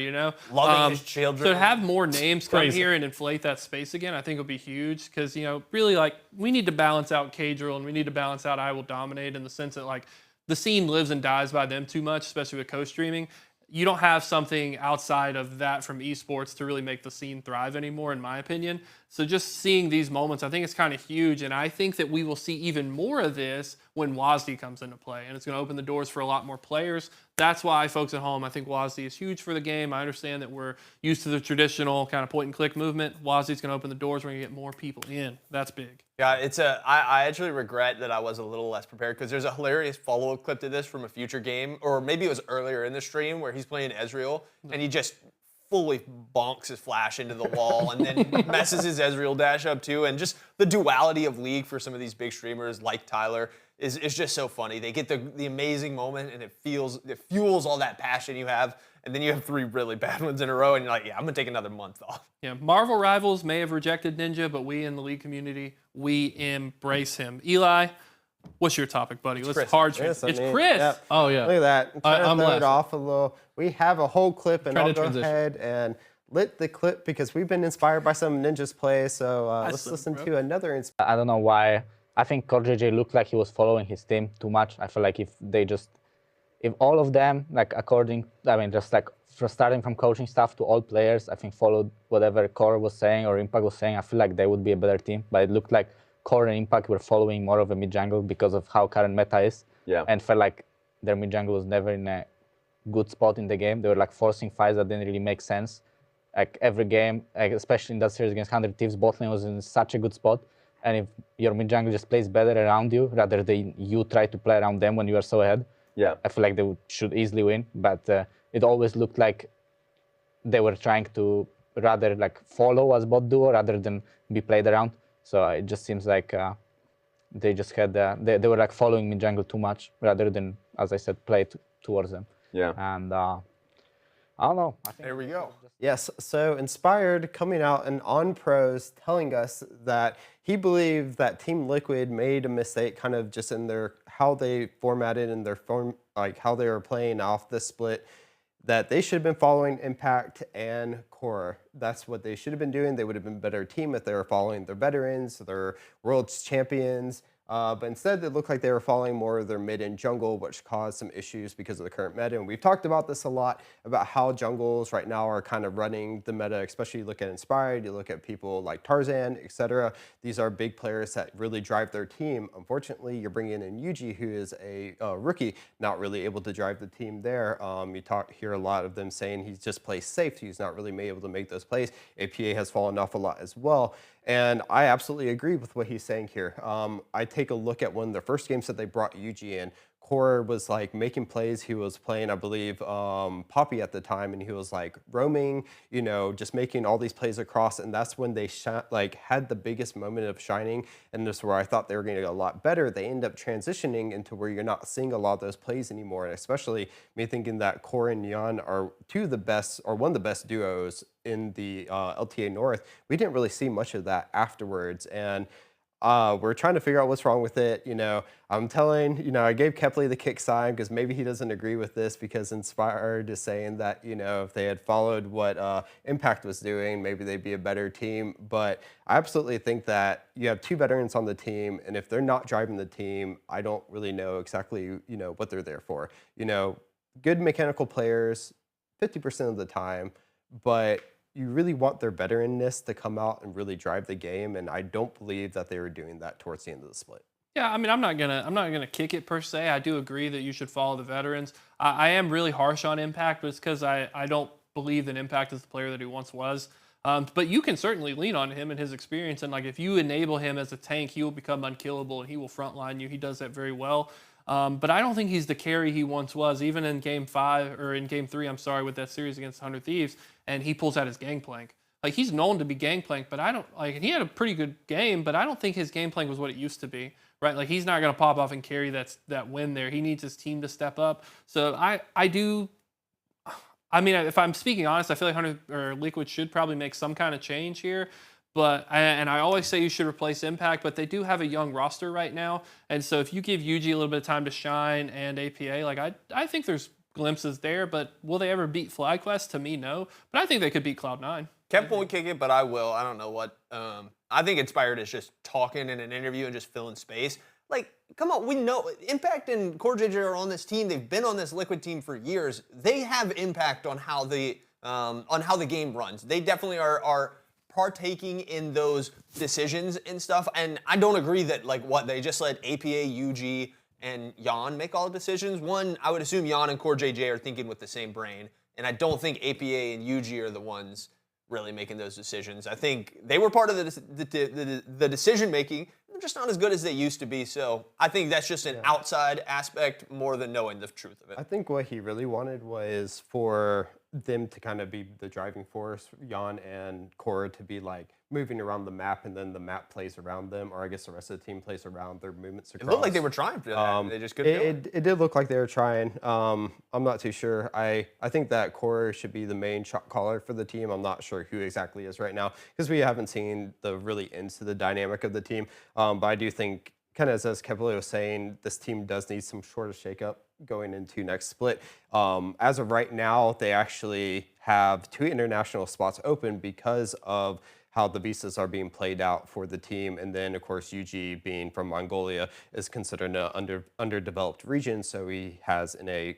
Speaker 4: Loving his children.
Speaker 2: So to have more names come here and inflate that space again, I think will be huge because really like we need to balance out K-Drill and we need to balance out I Will Dominate in the sense that like the scene lives and dies by them too much, especially with co-streaming. You don't have something outside of that from esports to really make the scene thrive anymore, in my opinion. So just seeing these moments, I think it's kind of huge. And I think that we will see even more of this when WASD comes into play. And it's going to open the doors for a lot more players. That's why, folks at home, I think WASD is huge for the game. I understand that we're used to the traditional kind of point-and-click movement. WASD is going to open the doors. We're going to get more people in. That's big.
Speaker 4: Yeah, I actually regret that I was a little less prepared because there's a hilarious follow-up clip to this from a future game, or maybe it was earlier in the stream where he's playing Ezreal and he just fully bonks his flash into the wall and then messes his Ezreal dash up too. And just the duality of League for some of these big streamers like Tyler is just so funny. They get the amazing moment and it fuels all that passion you have. And then you have 3 really bad ones in a row and you're like, yeah, I'm gonna take another month off.
Speaker 2: Yeah, Marvel Rivals may have rejected Ninja, but we in the League community, we embrace him. Eli, what's your topic, buddy? Let's hard
Speaker 1: Chris,
Speaker 2: It's Chris.
Speaker 1: Yeah.
Speaker 3: Oh yeah.
Speaker 1: Look at that. I'm
Speaker 3: left.
Speaker 1: it off a little. We have a whole clip, and
Speaker 3: Try
Speaker 1: I'll
Speaker 3: to
Speaker 1: go
Speaker 3: transition.
Speaker 1: ahead and lit the clip because we've been inspired by some Ninja's play. So let's listen to another inspiration.
Speaker 7: I don't know why. I think CoreJJ looked like he was following his team too much. I feel like if if all of them, like just like starting from coaching staff to all players, I think followed whatever Core was saying or Impact was saying, I feel like they would be a better team. But it looked like Core and Impact were following more of a mid jungle because of how current meta is.
Speaker 8: Yeah.
Speaker 7: And felt like their mid jungle was never in a good spot in the game. They were like forcing fights that didn't really make sense. Like every game, like especially in that series against 100 Thieves, bot lane was in such a good spot. And if your mid jungle just plays better around you, rather than you try to play around them when you are so ahead,
Speaker 8: Yeah.
Speaker 7: I feel like they should easily win. But it always looked like they were trying to rather like follow as bot duo rather than be played around. So it just seems like they just had they were like following mid jungle too much rather than, as I said, play towards them.
Speaker 8: Yeah.
Speaker 7: And I don't know. I think
Speaker 4: There we go.
Speaker 1: Yes, so Inspired coming out and on pros telling us that he believed that Team Liquid made a mistake kind of just in their how they formatted and their form, like how they were playing off the split, that they should have been following Impact and Core. That's what they should have been doing. They would have been a better team if they were following their veterans, their world's champions. But instead, it looked like they were following more of their mid and jungle, which caused some issues because of the current meta. And we've talked about this a lot, about how jungles right now are kind of running the meta, especially you look at Inspired, you look at people like Tarzan, etc. These are big players that really drive their team. Unfortunately, you're bringing in Yuji, who is a rookie, not really able to drive the team there. You hear a lot of them saying he just plays safe. He's not really able to make those plays. APA has fallen off a lot as well. And I absolutely agree with what he's saying here. I take a look at one of the first games that they brought Yuji in. Core was like making plays. He was playing, I believe, Poppy at the time, and he was like roaming, you know, just making all these plays across. And that's when they had the biggest moment of shining. And this is where I thought they were going to get a lot better. They end up transitioning into where you're not seeing a lot of those plays anymore. And especially me thinking that Core and Yan are two of the best, or one of the best duos in the LTA North. We didn't really see much of that afterwards. And we're trying to figure out what's wrong with it. You know, I'm telling, you know, I gave Kepley the kick sign because maybe he doesn't agree with this, because Inspired is saying that, you know, if they had followed what Impact was doing, maybe they'd be a better team. But I absolutely think that you have two veterans on the team, and if they're not driving the team, I don't really know exactly, you know, what they're there for. You know, good mechanical players 50% of the time, but you really want their veteranness to come out and really drive the game, and I don't believe that they were doing that towards the end of the split.
Speaker 2: Yeah, I mean, I'm not gonna kick it per se. I do agree that you should follow the veterans. I am really harsh on Impact, but it's because I don't believe that Impact is the player that he once was. But you can certainly lean on him and his experience, and like if you enable him as a tank, he will become unkillable and he will frontline you. He does that very well. But I don't think he's the carry he once was, even in Game 5 or in Game 3. I'm sorry, with that series against 100 Thieves, and he pulls out his gangplank. Like, he's known to be gangplank, but I don't like. He had a pretty good game, but I don't think his gangplank was what it used to be. Right? Like, he's not going to pop off and carry that win there. He needs his team to step up. So I do. I mean, if I'm speaking honest, I feel like 100 or Liquid should probably make some kind of change here. But I always say you should replace Impact, but they do have a young roster right now, and so if you give Yuji a little bit of time to shine and APA, like I think there's glimpses there. But will they ever beat FlyQuest? To me, no. But I think they could beat Cloud9.
Speaker 4: Kev won't kick it, but I will. I don't know what. I think Inspired is just talking in an interview and just filling space. Like, come on, we know Impact and Core JJ are on this team. They've been on this Liquid team for years. They have impact on how the game runs. They definitely are partaking in those decisions and stuff. And I don't agree that they just let APA, UG, and Yan make all the decisions. One, I would assume Yan and Core JJ are thinking with the same brain, and I don't think APA and UG are the ones really making those decisions. I think they were part of the decision making. They're just not as good as they used to be. So I think that's just an outside aspect more than knowing the truth of it.
Speaker 1: I think what he really wanted was for them to kind of be the driving force, Yan and Core to be like moving around the map, and then the map plays around them, or I guess the rest of the team plays around their movements across.
Speaker 4: It looked like they were trying to do that. They just couldn't do it.
Speaker 1: It did look like they were trying. I'm not too sure. I think that Core should be the main shot caller for the team. I'm not sure who exactly is right now, because we haven't seen the really into the dynamic of the team. But I do think, kind of as Kepley was saying, this team does need some sort of shakeup going into next split. As of right now, they actually have 2 international spots open because of how the visas are being played out for the team. And then, of course, UG, being from Mongolia, is considered an underdeveloped region, so he has in a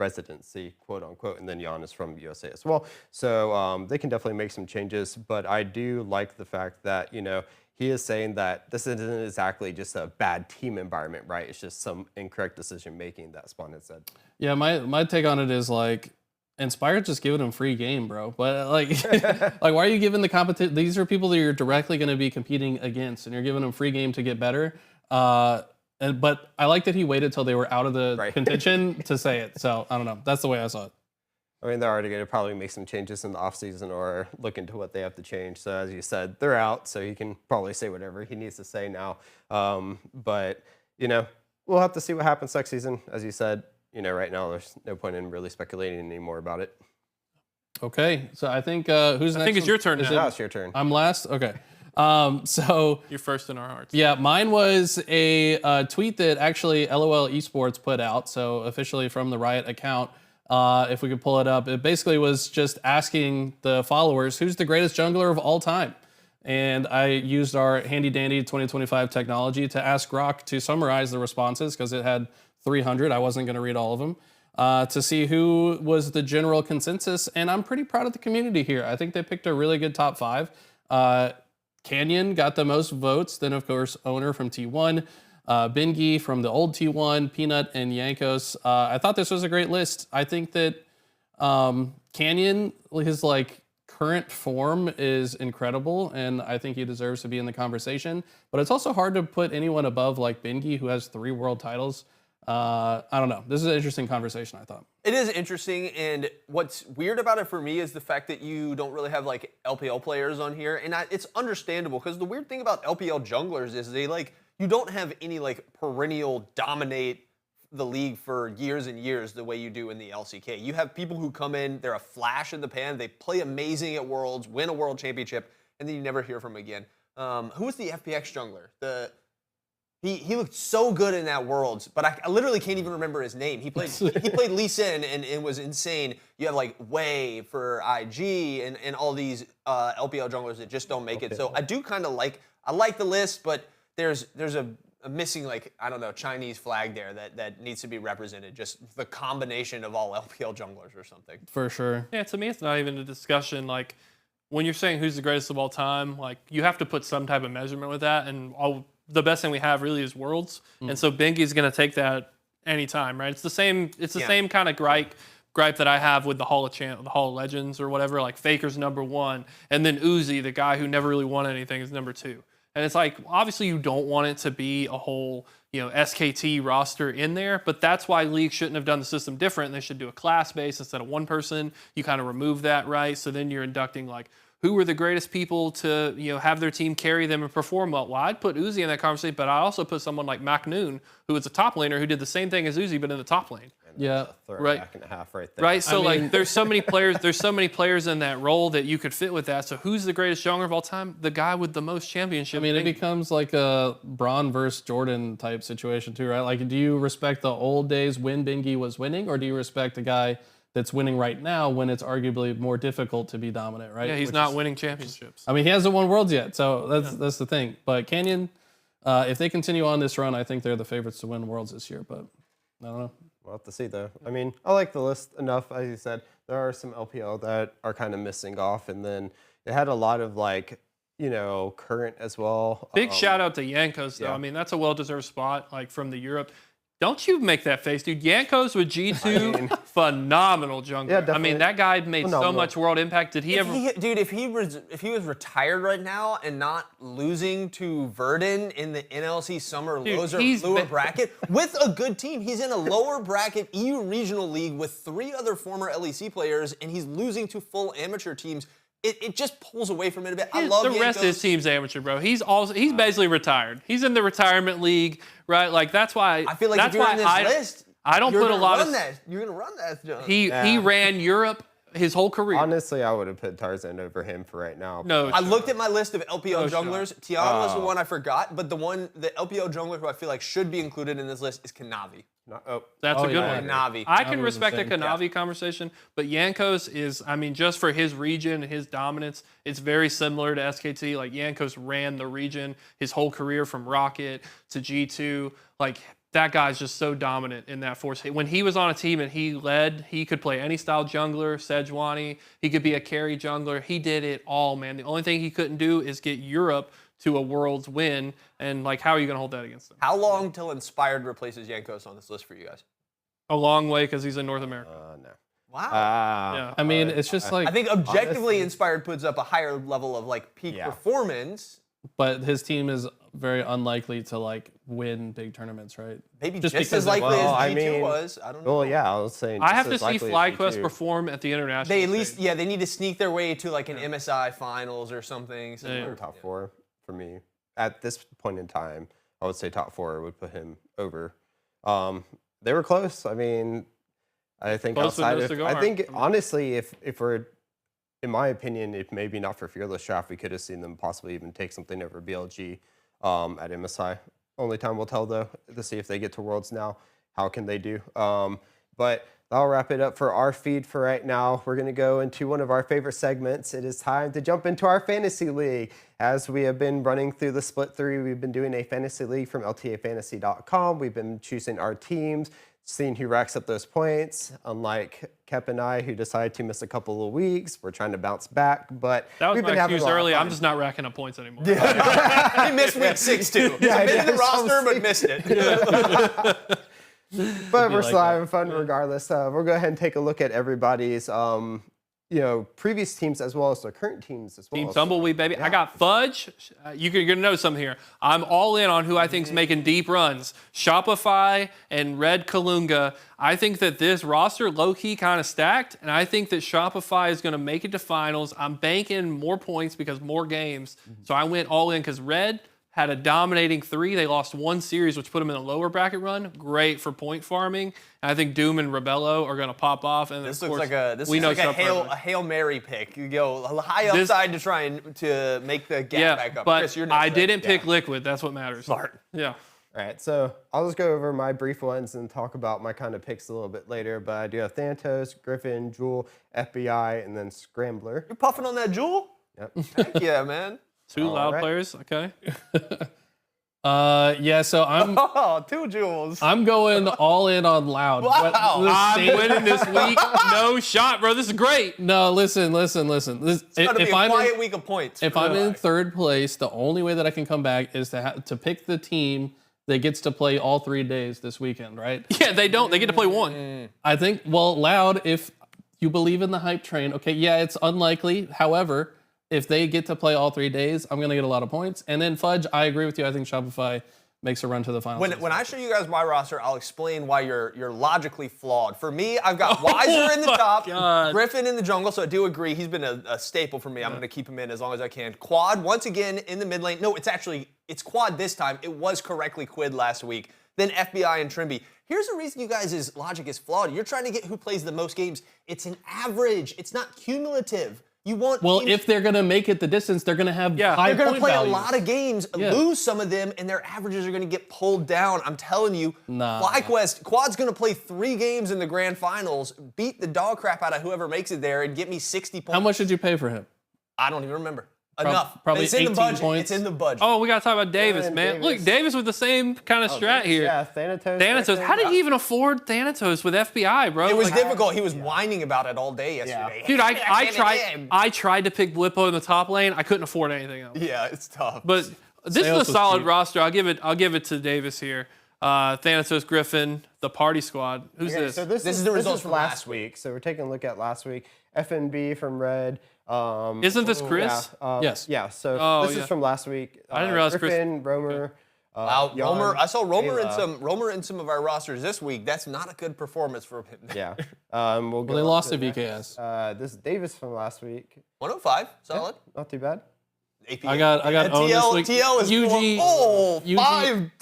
Speaker 1: residency, quote unquote, and then Giannis from USA as well. So they can definitely make some changes, but I do like the fact that, he is saying that this isn't exactly just a bad team environment, right? It's just some incorrect decision making that Spawn had said.
Speaker 3: Yeah, my take on it is like, Inspired just giving them free game, bro. But like, like, why are you giving the competition? These are people that you're directly going to be competing against, and you're giving them free game to get better. But I like that he waited till they were out of the contention to say it. So I don't know. That's the way I saw it.
Speaker 1: I mean, they're already going to probably make some changes in the offseason or look into what they have to change. So as you said, they're out, so he can probably say whatever he needs to say now. But, we'll have to see what happens next season. As you said, right now there's no point in really speculating anymore about it.
Speaker 3: Okay, so I think who's next?
Speaker 2: I think it's your turn now.
Speaker 1: It's your turn.
Speaker 3: I'm last? Okay. So
Speaker 2: you're first in our hearts.
Speaker 3: Yeah, mine was a tweet that actually LOL Esports put out, so officially from the Riot account. If we could pull it up, it basically was just asking the followers, who's the greatest jungler of all time? And I used our handy dandy 2025 technology to ask Grok to summarize the responses because it had 300. I wasn't going to read all of them. To see who was the general consensus. And I'm pretty proud of the community here. I think they picked a really good top 5. Canyon got the most votes. Then, of course, Owner from T1. Bengi from the old T1, Peanut, and Yankos. I thought this was a great list. I think that Canyon, his current form is incredible, and I think he deserves to be in the conversation. But it's also hard to put anyone above Bengi, who has 3 world titles. I don't know. This is an interesting conversation, I thought.
Speaker 4: It is interesting, and what's weird about it for me is the fact that you don't really have LPL players on here, and it's understandable because the weird thing about LPL junglers is they you don't have any perennial dominate the league for years and years the way you do in the LCK. You have people who come in, they're a flash in the pan, they play amazing at Worlds, win a World Championship, and then you never hear from them again. Who was the FPX jungler? He looked so good in that Worlds, but I literally can't even remember his name. He played Lee Sin and it was insane. You have Wei for IG and all these LPL junglers that just don't make it. So I do kind of I like the list, but there's a missing I don't know, Chinese flag there that needs to be represented. Just the combination of all LPL junglers or something.
Speaker 3: For sure.
Speaker 2: Yeah, to me it's not even a discussion. When you're saying who's the greatest of all time, you have to put some type of measurement with that, and the best thing we have really is Worlds. And so Bengi's going to take that anytime, right? It's the same same kind of gripe that I have with the Hall of Legends or whatever, Faker's #1, and then Uzi, the guy who never really won anything, is #2. And it's obviously you don't want it to be a whole, SKT roster in there, but that's why leagues shouldn't have done the system different. They should do a class base instead of one person. You kind of remove that, right? So then you're inducting who were the greatest people to have their team carry them and perform well. Well, I'd put Uzi in that conversation, but I also put someone like Mac Noon, who was a top laner who did the same thing as Uzi, but in the top lane.
Speaker 3: Yeah,
Speaker 1: right. Back and a half right there.
Speaker 2: Right. So there's so many players. There's so many players in that role that you could fit with that. So who's the greatest jungler of all time? The guy with the most championships.
Speaker 3: I mean, it becomes a Braun versus Jordan type situation too, right? Do you respect the old days when Bengi was winning, or do you respect the guy that's winning right now when it's arguably more difficult to be dominant, right?
Speaker 2: Yeah, he's not winning championships.
Speaker 3: I mean, he hasn't won Worlds yet, so that's the thing. But Canyon, if they continue on this run, I think they're the favorites to win Worlds this year. But I don't know.
Speaker 1: We'll have to see, though. I mean, I like the list enough. As you said, there are some LPL that are kind of missing off, and then it had a lot of current as well.
Speaker 2: Big shout out to Yankos, though. Yeah. I mean, that's a well-deserved spot, from the Europe. Don't you make that face, dude. Yankos with G2, phenomenal jungler. Yeah, definitely. I mean, that guy made so much world impact. Did he ever...
Speaker 4: If he was retired right now and not losing to Verdun in the NLC Summer lower bracket with a good team, he's in a lower bracket EU regional league with 3 other former LEC players, and he's losing to full amateur teams. It just pulls away from it a bit. I love
Speaker 2: the rest of his team's amateur, bro. He's basically retired. He's in the retirement league, right? That's why
Speaker 4: I feel like if you're on this list,
Speaker 2: I don't put a lot of
Speaker 4: you're gonna run that, John.
Speaker 2: He ran Europe his whole career.
Speaker 1: Honestly, I would have put Tarzan over him for right now.
Speaker 2: No,
Speaker 4: I looked at my list of LPL junglers. Tiana was the one I forgot, but the LPL jungler who I feel like should be included in this list is Kanavi.
Speaker 2: That's a good one.
Speaker 4: Kanavi.
Speaker 2: I can respect a Kanavi conversation, but Yankos is, just for his region, his dominance, it's very similar to SKT. Yankos ran the region his whole career from Rocket to G2. that guy's just so dominant in that force. When he was on a team and he led, he could play any style jungler, Sejuani. He could be a carry jungler. He did it all, man. The only thing he couldn't do is get Europe to a Worlds win. And, like, how are you going to hold that against him?
Speaker 4: How long till Inspired replaces Jankos on this list for you guys?
Speaker 2: A long way because he's in North America.
Speaker 1: No.
Speaker 4: Wow.
Speaker 2: Yeah.
Speaker 3: I mean, it's just like,
Speaker 4: I think objectively
Speaker 1: honestly,
Speaker 4: Inspired puts up a higher level of like peak performance.
Speaker 3: but his team is very unlikely to like win big tournaments, right?
Speaker 4: Maybe
Speaker 3: Just
Speaker 4: just,
Speaker 3: because
Speaker 4: as likely
Speaker 1: well,
Speaker 4: as
Speaker 1: I
Speaker 4: G2
Speaker 1: mean,
Speaker 4: was. I don't know.
Speaker 1: Well, yeah, I was saying.
Speaker 2: I
Speaker 1: just
Speaker 2: have to
Speaker 1: as
Speaker 2: see
Speaker 1: likely as
Speaker 2: FlyQuest
Speaker 1: G2.
Speaker 2: perform at the international
Speaker 4: They at
Speaker 2: stage.
Speaker 4: least, they need to sneak their way to like an MSI finals or something.
Speaker 1: Or top 4 for me at this point in time. I would say top 4 would put him over. They were close. I mean, I think
Speaker 2: Close with
Speaker 1: outside
Speaker 2: no
Speaker 1: of,
Speaker 2: cigar.
Speaker 1: I think honestly, if we're, in my opinion, if maybe not for Fearless Draft, we could have seen them possibly even take something over BLG at MSI. Only time will tell though to see if they get to Worlds now. How can they do? But that'll wrap it up for our feed for right now. We're going to go into one of our favorite segments. It is time to jump into our fantasy league. As we have been running through the split 3, we've been doing a fantasy league from LTAfantasy.com. We've been choosing our teams, seeing who racks up those points. Unlike Kep and I, who decided to miss a couple of weeks, we're trying to bounce back. But
Speaker 2: That was
Speaker 1: we've been
Speaker 2: my
Speaker 1: having
Speaker 2: excuse
Speaker 1: a lot of
Speaker 2: earlier.
Speaker 1: fun.
Speaker 2: I'm just not racking up points anymore.
Speaker 4: He missed week 6 too. He's been in the roster but missed it.
Speaker 1: But we're still having fun regardless. We'll go ahead and take a look at everybody's previous teams as well as their current teams as well.
Speaker 2: Team Tumbleweed, baby. I got Fudge. You're going to know something here. I'm all in on who I think is making deep runs. Shopify and Red Kalunga. I think that this roster, low-key, kind of stacked, and I think that Shopify is going to make it to finals. I'm banking more points because more games. So I went all in because Red had a dominating 3. They lost 1 series, which put them in a lower bracket run. Great for point farming. And I think Doom and Rebello are going to pop off. And
Speaker 4: This
Speaker 2: of
Speaker 4: looks
Speaker 2: course,
Speaker 4: like a Hail Mary pick. You go high upside to try and to make the gap back up.
Speaker 2: But
Speaker 4: Chris, you're next,
Speaker 2: I
Speaker 4: right?
Speaker 2: didn't pick Liquid. That's what matters.
Speaker 4: Smart.
Speaker 2: Yeah.
Speaker 1: All right, so I'll just go over my brief ones and talk about my kind of picks a little bit later. But I do have Thanatos, Griffin, Jewel, FBI, and then Scrambler.
Speaker 4: You're puffing on that Jewel?
Speaker 1: Yep.
Speaker 4: Heck yeah, man.
Speaker 2: 2 loud
Speaker 1: right.
Speaker 2: players. Okay.
Speaker 3: Yeah, so
Speaker 4: Oh, 2 Jewels.
Speaker 3: I'm going all in on Loud.
Speaker 4: Wow.
Speaker 3: But the
Speaker 2: I'm
Speaker 3: same-
Speaker 2: winning this week. No shot, bro. This is great.
Speaker 3: No, listen. This,
Speaker 4: It's going to be
Speaker 3: if
Speaker 4: a
Speaker 3: I'm
Speaker 4: quiet
Speaker 3: in,
Speaker 4: week of points.
Speaker 3: if I'm in 3rd place, the only way that I can come back is to pick the team that gets to play all 3 days this weekend, right?
Speaker 2: Yeah, they don't. They get to play 1.
Speaker 3: I think, well, Loud, if you believe in the hype train, okay, yeah, it's unlikely. However, if they get to play all 3 days, I'm going to get a lot of points. And then Fudge, I agree with you. I think Shopify makes a run to the finals.
Speaker 4: When I show you guys my roster, I'll explain why you're logically flawed. For me, I've got Weiser in the top,
Speaker 2: God.
Speaker 4: Griffin in the jungle, so I do agree. He's been a staple for me. I'm going to keep him in as long as I can. Quad, once again, in the mid lane. No, it's Quad this time. It was correctly Quid last week. Then FBI and Trimby. Here's the reason you guys' logic is flawed. You're trying to get who plays the most games. It's an average. It's not cumulative. You want
Speaker 3: well,
Speaker 4: teams-
Speaker 3: if they're going to make it the distance, they're going to have high
Speaker 4: they're going
Speaker 3: point
Speaker 4: to play
Speaker 3: values.
Speaker 4: a lot of games, lose some of them, and their averages are going to get pulled down. I'm telling you,
Speaker 3: Nah.
Speaker 4: FlyQuest, Quad's going to play 3 games in the grand finals, beat the dog crap out of whoever makes it there, and get me 60 points.
Speaker 3: How much did you pay for him?
Speaker 4: I don't even remember. Enough.
Speaker 3: Probably
Speaker 4: it's in the
Speaker 3: 18
Speaker 4: budget.
Speaker 3: points.
Speaker 4: It's in the budget.
Speaker 2: Oh, we got to talk about Davis,
Speaker 1: and
Speaker 2: man.
Speaker 1: Davis.
Speaker 2: Look, Davis with the same kind of strat here.
Speaker 1: Yeah, Thanatos.
Speaker 2: Thanatos.
Speaker 1: Griffin.
Speaker 2: How did he even afford Thanatos with FBI, bro?
Speaker 4: It was
Speaker 2: Like,
Speaker 4: difficult. He was whining about it all day yesterday.
Speaker 2: Dude, I
Speaker 4: can't.
Speaker 2: tried to pick Blippo in the top lane. I couldn't afford anything else.
Speaker 4: Yeah, it's tough.
Speaker 2: But this
Speaker 3: Sales
Speaker 2: is a
Speaker 3: was
Speaker 2: solid
Speaker 3: cheap.
Speaker 2: roster. I'll give it to Davis here. Thanatos, Griffin, the party squad. Who's
Speaker 1: Okay,
Speaker 2: this?
Speaker 1: so this
Speaker 4: is the results from
Speaker 1: last week. So we're taking a look at last week. FNB from Red.
Speaker 2: Isn't this Chris?
Speaker 3: Yes.
Speaker 1: Yeah. So
Speaker 2: Oh,
Speaker 1: this
Speaker 2: yeah.
Speaker 1: is from last week.
Speaker 2: I didn't realize Chris-
Speaker 1: Griffin, Romer.
Speaker 4: Wow,
Speaker 1: Jan,
Speaker 4: Romer. I saw Romer
Speaker 1: Ayla.
Speaker 4: in some of our rosters this week. That's not a good performance for him.
Speaker 1: Yeah. We'll go
Speaker 3: Well, they
Speaker 1: on
Speaker 3: lost
Speaker 1: to
Speaker 3: to
Speaker 1: the
Speaker 3: VKS.
Speaker 1: next. This is Davis from last week.
Speaker 4: 105, solid.
Speaker 1: Not too bad.
Speaker 4: APA.
Speaker 3: I got owned this
Speaker 4: TL,
Speaker 3: week.
Speaker 4: TL is
Speaker 3: UG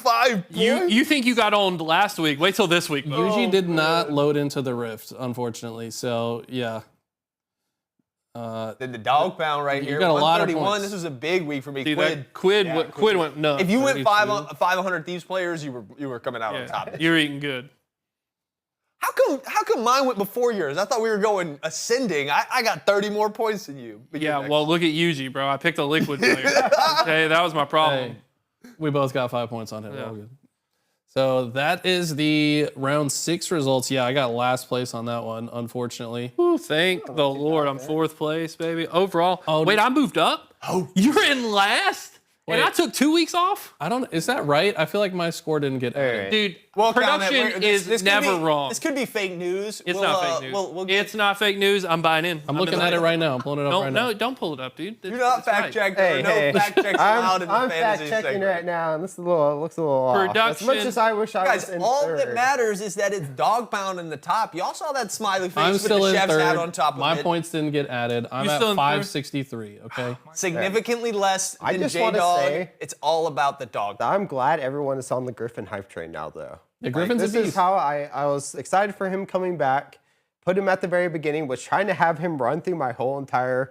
Speaker 4: five points.
Speaker 2: You think you got owned last week? Wait till this week. bro.
Speaker 3: UG did not load into the Rift, unfortunately. So yeah.
Speaker 4: Then the dog pound right here.
Speaker 3: got a lot of
Speaker 4: 131.
Speaker 3: points.
Speaker 4: This was a big week for me.
Speaker 2: See,
Speaker 4: Quid.
Speaker 2: that Quid went nuts.
Speaker 4: If you went
Speaker 3: 32.
Speaker 4: 500 Thieves players, you were coming out on top.
Speaker 2: You're eating good.
Speaker 4: How come mine went before yours? I thought we were going ascending. I got 30 more points than you. But you're
Speaker 2: Yeah,
Speaker 4: next.
Speaker 2: well, look at Yuji, bro. I picked a liquid player. Okay, that was my problem.
Speaker 3: Hey, we both got 5 points on him.
Speaker 2: Yeah.
Speaker 3: All good. So that is the round 6 results. Yeah, I got last place on that one, unfortunately.
Speaker 2: Ooh, thank the Lord. I'm 4th place, baby. Overall.
Speaker 3: Oh,
Speaker 2: Wait, I moved up? Oh. You're in last? And
Speaker 3: Wait.
Speaker 2: I took 2 weeks off?
Speaker 3: Is that right? I feel like my score didn't get added.
Speaker 2: Dude,
Speaker 4: Well,
Speaker 2: production is never wrong.
Speaker 4: This could be fake news.
Speaker 2: It's not fake news. It's not fake news. I'm buying in.
Speaker 3: I'm looking at it right now. I'm pulling it up right now.
Speaker 2: No, don't pull it up, dude.
Speaker 4: Do not fact check.
Speaker 1: Hey,
Speaker 4: No fact checks allowed in the
Speaker 1: I'm
Speaker 4: fantasy
Speaker 1: fact checking
Speaker 4: segment.
Speaker 1: right now, and this looks a little off. As much
Speaker 2: Production-
Speaker 1: as I wish I was
Speaker 4: Guys,
Speaker 1: in
Speaker 4: all
Speaker 1: third.
Speaker 4: that matters is that it's dog pound in the top. Y'all saw that smiley face
Speaker 3: I'm
Speaker 4: with
Speaker 3: still
Speaker 4: the
Speaker 3: in
Speaker 4: chef's hat
Speaker 3: third.
Speaker 4: on top of
Speaker 3: My
Speaker 4: it.
Speaker 3: points didn't get added. I'm
Speaker 2: You
Speaker 3: at
Speaker 2: still in third?
Speaker 3: 563, okay?
Speaker 4: Significantly less
Speaker 1: I
Speaker 4: than
Speaker 1: just wanna
Speaker 4: J-Dog.
Speaker 1: say-
Speaker 4: It's all about the dog.
Speaker 1: I'm glad everyone is on the Griffin hype train now, though.
Speaker 3: The Griffin's a
Speaker 1: This is
Speaker 3: beast.
Speaker 1: how I was excited for him coming back. Put him at the very beginning. Was trying to have him run through my whole entire,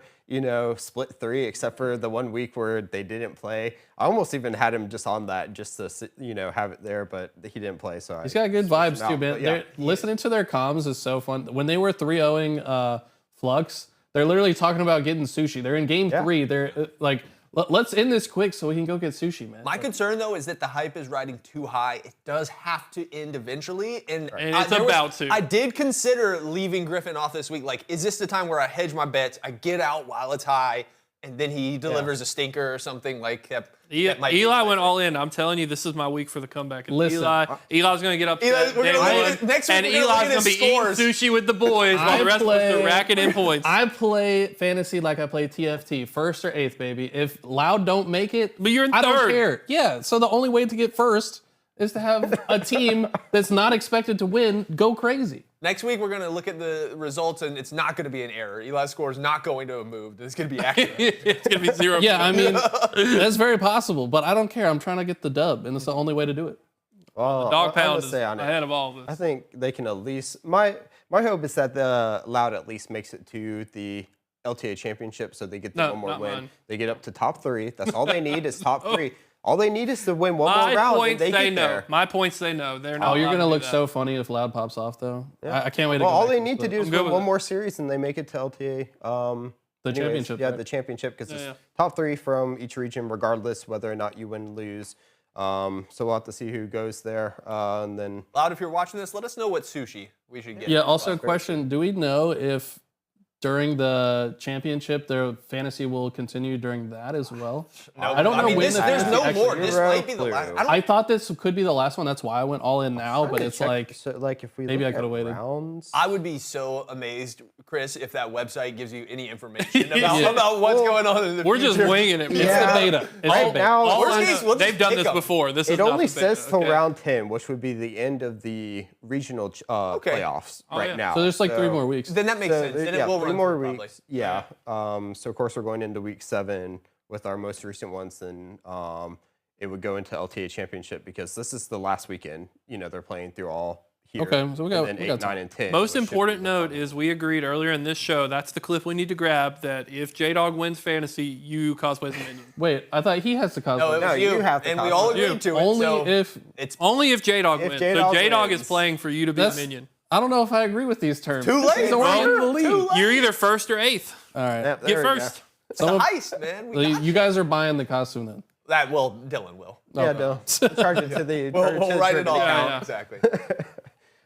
Speaker 1: split 3, except for the 1 week where they didn't play. I almost even had him just on that, just to have it there, but he didn't play. So
Speaker 3: He's got good vibes
Speaker 1: him
Speaker 3: too,
Speaker 1: out,
Speaker 3: man.
Speaker 1: but yeah.
Speaker 3: Listening to their comms is so fun. When they were 3-0ing Flux, they're literally talking about getting sushi. They're in game 3. They're like, let's end this quick so we can go get sushi, man.
Speaker 4: My concern, though, is that the hype is riding too high. It does have to end eventually. And
Speaker 2: it's about to.
Speaker 4: I did consider leaving Griffin off this week. Like, is this the time where I hedge my bets? I get out while it's high, and then he delivers a stinker or something like that.
Speaker 2: Eli went all in. I'm telling you, this is my week for the comeback. And
Speaker 3: Listen,
Speaker 2: Eli's going to get up
Speaker 4: Eli's- we're
Speaker 2: day
Speaker 4: gonna look
Speaker 2: one,
Speaker 4: at- next week
Speaker 2: and
Speaker 4: we're gonna look
Speaker 2: Eli's
Speaker 4: at
Speaker 2: going to
Speaker 4: his
Speaker 2: be
Speaker 4: scores.
Speaker 2: eating sushi with the boys while the rest of us are racking in points.
Speaker 3: I play fantasy like I play TFT, 1st or 8th, baby. If Loud don't make it,
Speaker 2: But you're in
Speaker 3: I don't
Speaker 2: third.
Speaker 3: care. Yeah, so the only way to get first is to have a team that's not expected to win go crazy.
Speaker 4: Next week, we're going to look at the results, and it's not going to be an error. Eli's score is not going to have moved. It's going to be accurate.
Speaker 2: It's going to be 0.
Speaker 3: Yeah, I mean, that's very possible, but I don't care. I'm trying to get the dub, and it's the only way to do it.
Speaker 1: Well,
Speaker 2: Dog
Speaker 1: I'm
Speaker 2: pound
Speaker 1: gonna
Speaker 2: is
Speaker 1: say on it.
Speaker 2: ahead of all of
Speaker 1: I
Speaker 2: this.
Speaker 1: think they can at least. My hope is that the Loud at least makes it to the LTA Championship, so they get the
Speaker 2: No,
Speaker 1: one more
Speaker 2: not
Speaker 1: win.
Speaker 2: mine.
Speaker 1: They get up to top 3. That's all they need is top 3. All they need is to win one more
Speaker 2: My
Speaker 1: round, and
Speaker 2: points
Speaker 1: they
Speaker 2: say
Speaker 1: get
Speaker 2: no.
Speaker 1: there.
Speaker 2: My points say no. They're not.
Speaker 3: Oh, you're
Speaker 2: allowed
Speaker 3: gonna
Speaker 2: to do
Speaker 3: look
Speaker 2: that.
Speaker 3: so funny if Loud pops off, though. I can't wait to
Speaker 1: Well,
Speaker 3: go
Speaker 1: all
Speaker 3: back
Speaker 1: they
Speaker 3: to
Speaker 1: need to
Speaker 3: this,
Speaker 1: do
Speaker 3: but-
Speaker 1: is
Speaker 2: I'm good
Speaker 1: win
Speaker 2: with
Speaker 1: one
Speaker 2: it.
Speaker 1: more series, and they make it to LTA.
Speaker 3: The championship,
Speaker 1: Yeah,
Speaker 3: right?
Speaker 1: the championship, because
Speaker 2: Yeah.
Speaker 1: it's top 3 from each region, regardless whether or not you win or lose. So we'll have to see who goes there, and then
Speaker 4: Loud, if you're watching this, let us know what sushi we should get.
Speaker 3: Yeah, also a question, do we know if during the championship, their fantasy will continue during that as well?
Speaker 4: No,
Speaker 3: I don't know when
Speaker 4: this,
Speaker 3: the
Speaker 4: there's
Speaker 3: fantasy
Speaker 4: no
Speaker 3: actually-
Speaker 4: more. This
Speaker 1: Zero
Speaker 4: might be the
Speaker 1: clue.
Speaker 4: last.
Speaker 3: I thought this could be the last one. That's why I went all in now, but it's like,
Speaker 1: so, like if we
Speaker 3: maybe
Speaker 1: look
Speaker 3: I could've
Speaker 1: at
Speaker 3: waited.
Speaker 1: rounds.
Speaker 4: I would be so amazed, Chris, if that website gives you any information about,
Speaker 3: Yeah.
Speaker 4: about what's going on in the
Speaker 2: We're
Speaker 4: future.
Speaker 2: just winging it.
Speaker 3: it's
Speaker 1: Yeah.
Speaker 3: the beta. It's
Speaker 1: Right
Speaker 3: the beta.
Speaker 1: now,
Speaker 2: All
Speaker 4: Worst
Speaker 2: I
Speaker 4: case,
Speaker 2: know-
Speaker 4: we'll just
Speaker 2: they've done
Speaker 4: pick
Speaker 2: this
Speaker 4: 'em.
Speaker 2: before. This is
Speaker 1: It
Speaker 2: not
Speaker 1: only
Speaker 2: the beta,
Speaker 1: says till
Speaker 2: okay?
Speaker 1: round 10, which would be the end of the regional playoffs right
Speaker 2: yeah.
Speaker 1: now.
Speaker 3: So there's like 3 more weeks.
Speaker 4: Then that makes sense. Then
Speaker 1: yeah,
Speaker 4: it will
Speaker 1: 3
Speaker 4: run
Speaker 1: more
Speaker 4: through,
Speaker 1: weeks. Yeah. So of course we're going into week 7 with our most recent ones. Then it would go into LTA Championship because this is the last weekend. They're playing through all here.
Speaker 3: Okay, so we got-
Speaker 1: and then
Speaker 3: we
Speaker 1: 8,
Speaker 3: got
Speaker 1: 9,
Speaker 3: time.
Speaker 1: and 10.
Speaker 2: Most
Speaker 1: which should
Speaker 2: important
Speaker 1: be
Speaker 2: note
Speaker 1: fun.
Speaker 2: is we agreed earlier in this show, that's the clip we need to grab, that if J-Dog wins fantasy, you cosplay as a minion.
Speaker 3: Wait, I thought he has to cosplay.
Speaker 4: No, it was
Speaker 1: No,
Speaker 4: you.
Speaker 1: you have to
Speaker 4: and we
Speaker 1: cosplay.
Speaker 4: all
Speaker 2: You.
Speaker 4: agreed to it.
Speaker 3: Only
Speaker 4: so
Speaker 3: if
Speaker 4: it's
Speaker 2: Only if J-Dog
Speaker 1: If
Speaker 2: wins.
Speaker 1: J-Dog
Speaker 2: So J-Dog is
Speaker 1: wins.
Speaker 2: playing for you to be a minion.
Speaker 3: I don't know if I agree with these terms.
Speaker 4: Too late,
Speaker 3: So we're
Speaker 4: bro.
Speaker 3: in the lead.
Speaker 4: Too late.
Speaker 2: You're either 1st or 8th.
Speaker 3: All right.
Speaker 1: Yeah,
Speaker 2: Get
Speaker 1: there we go.
Speaker 2: first.
Speaker 4: it's a heist, man. We got
Speaker 3: You guys are buying the costume then.
Speaker 4: that. Well, Dylan will.
Speaker 1: Yeah, no. Charge it to the.
Speaker 4: We'll,
Speaker 1: charge it to
Speaker 4: we'll
Speaker 1: the
Speaker 4: write it all
Speaker 1: account.
Speaker 4: out.
Speaker 2: Yeah.
Speaker 4: Exactly.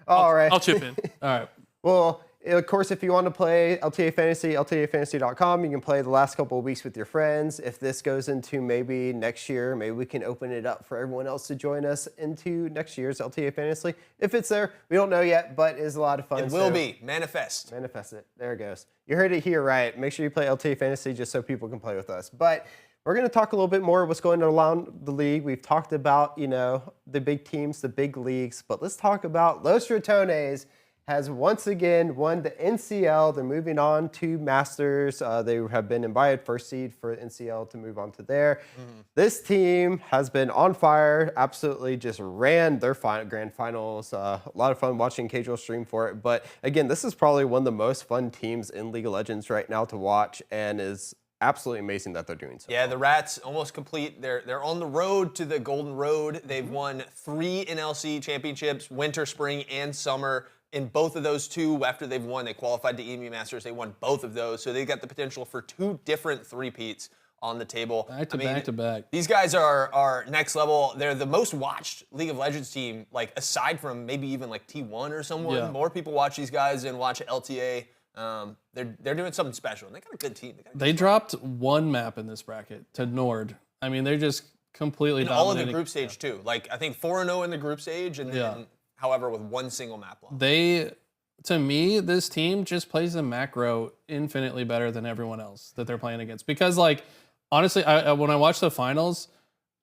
Speaker 1: All right.
Speaker 2: I'll chip in.
Speaker 3: All right.
Speaker 1: Well, of course, if you want to play LTA Fantasy, LTAFantasy.com, you can play the last couple of weeks with your friends. If this goes into maybe next year, maybe we can open it up for everyone else to join us into next year's LTA Fantasy. If it's there, we don't know yet, but it's a lot of fun.
Speaker 4: It will
Speaker 1: so
Speaker 4: be. Manifest.
Speaker 1: Manifest it. There it goes. You heard it here, right? Make sure you play LTA Fantasy just so people can play with us. But we're going to talk a little bit more what's going on around the league. We've talked about, the big teams, the big leagues, but let's talk about Los Ratones has once again won the NCL. They're moving on to Masters. They have been invited first seed for NCL to move on to there. This team has been on fire, absolutely just ran their grand finals. A lot of fun watching Casual stream for it. But again, this is probably one of the most fun teams in League of Legends right now to watch, and is absolutely amazing that they're doing so.
Speaker 4: Yeah, the Rats almost complete. They're on the road to the Golden Road. They've won 3 NLC championships, winter, spring, and summer. In both of those 2, after they've won, they qualified to EMU Masters. They won both of those, so they got the potential for 2 different three-peats on the table.
Speaker 3: Back to back.
Speaker 4: These guys are next level. They're the most watched League of Legends team, like aside from maybe even like T1 or someone.
Speaker 3: Yeah.
Speaker 4: More people watch these guys than watch LTA. They're doing something special, and they got a good team.
Speaker 3: They dropped one map in this bracket to Nord. I mean, they're just completely
Speaker 4: all of the
Speaker 3: dominating.
Speaker 4: group stage too. Like I think 4-0 in the group stage, and then however with one single map loss.
Speaker 3: To me, this team just plays the macro infinitely better than everyone else that they're playing against. Because, like, honestly, when I watched the finals,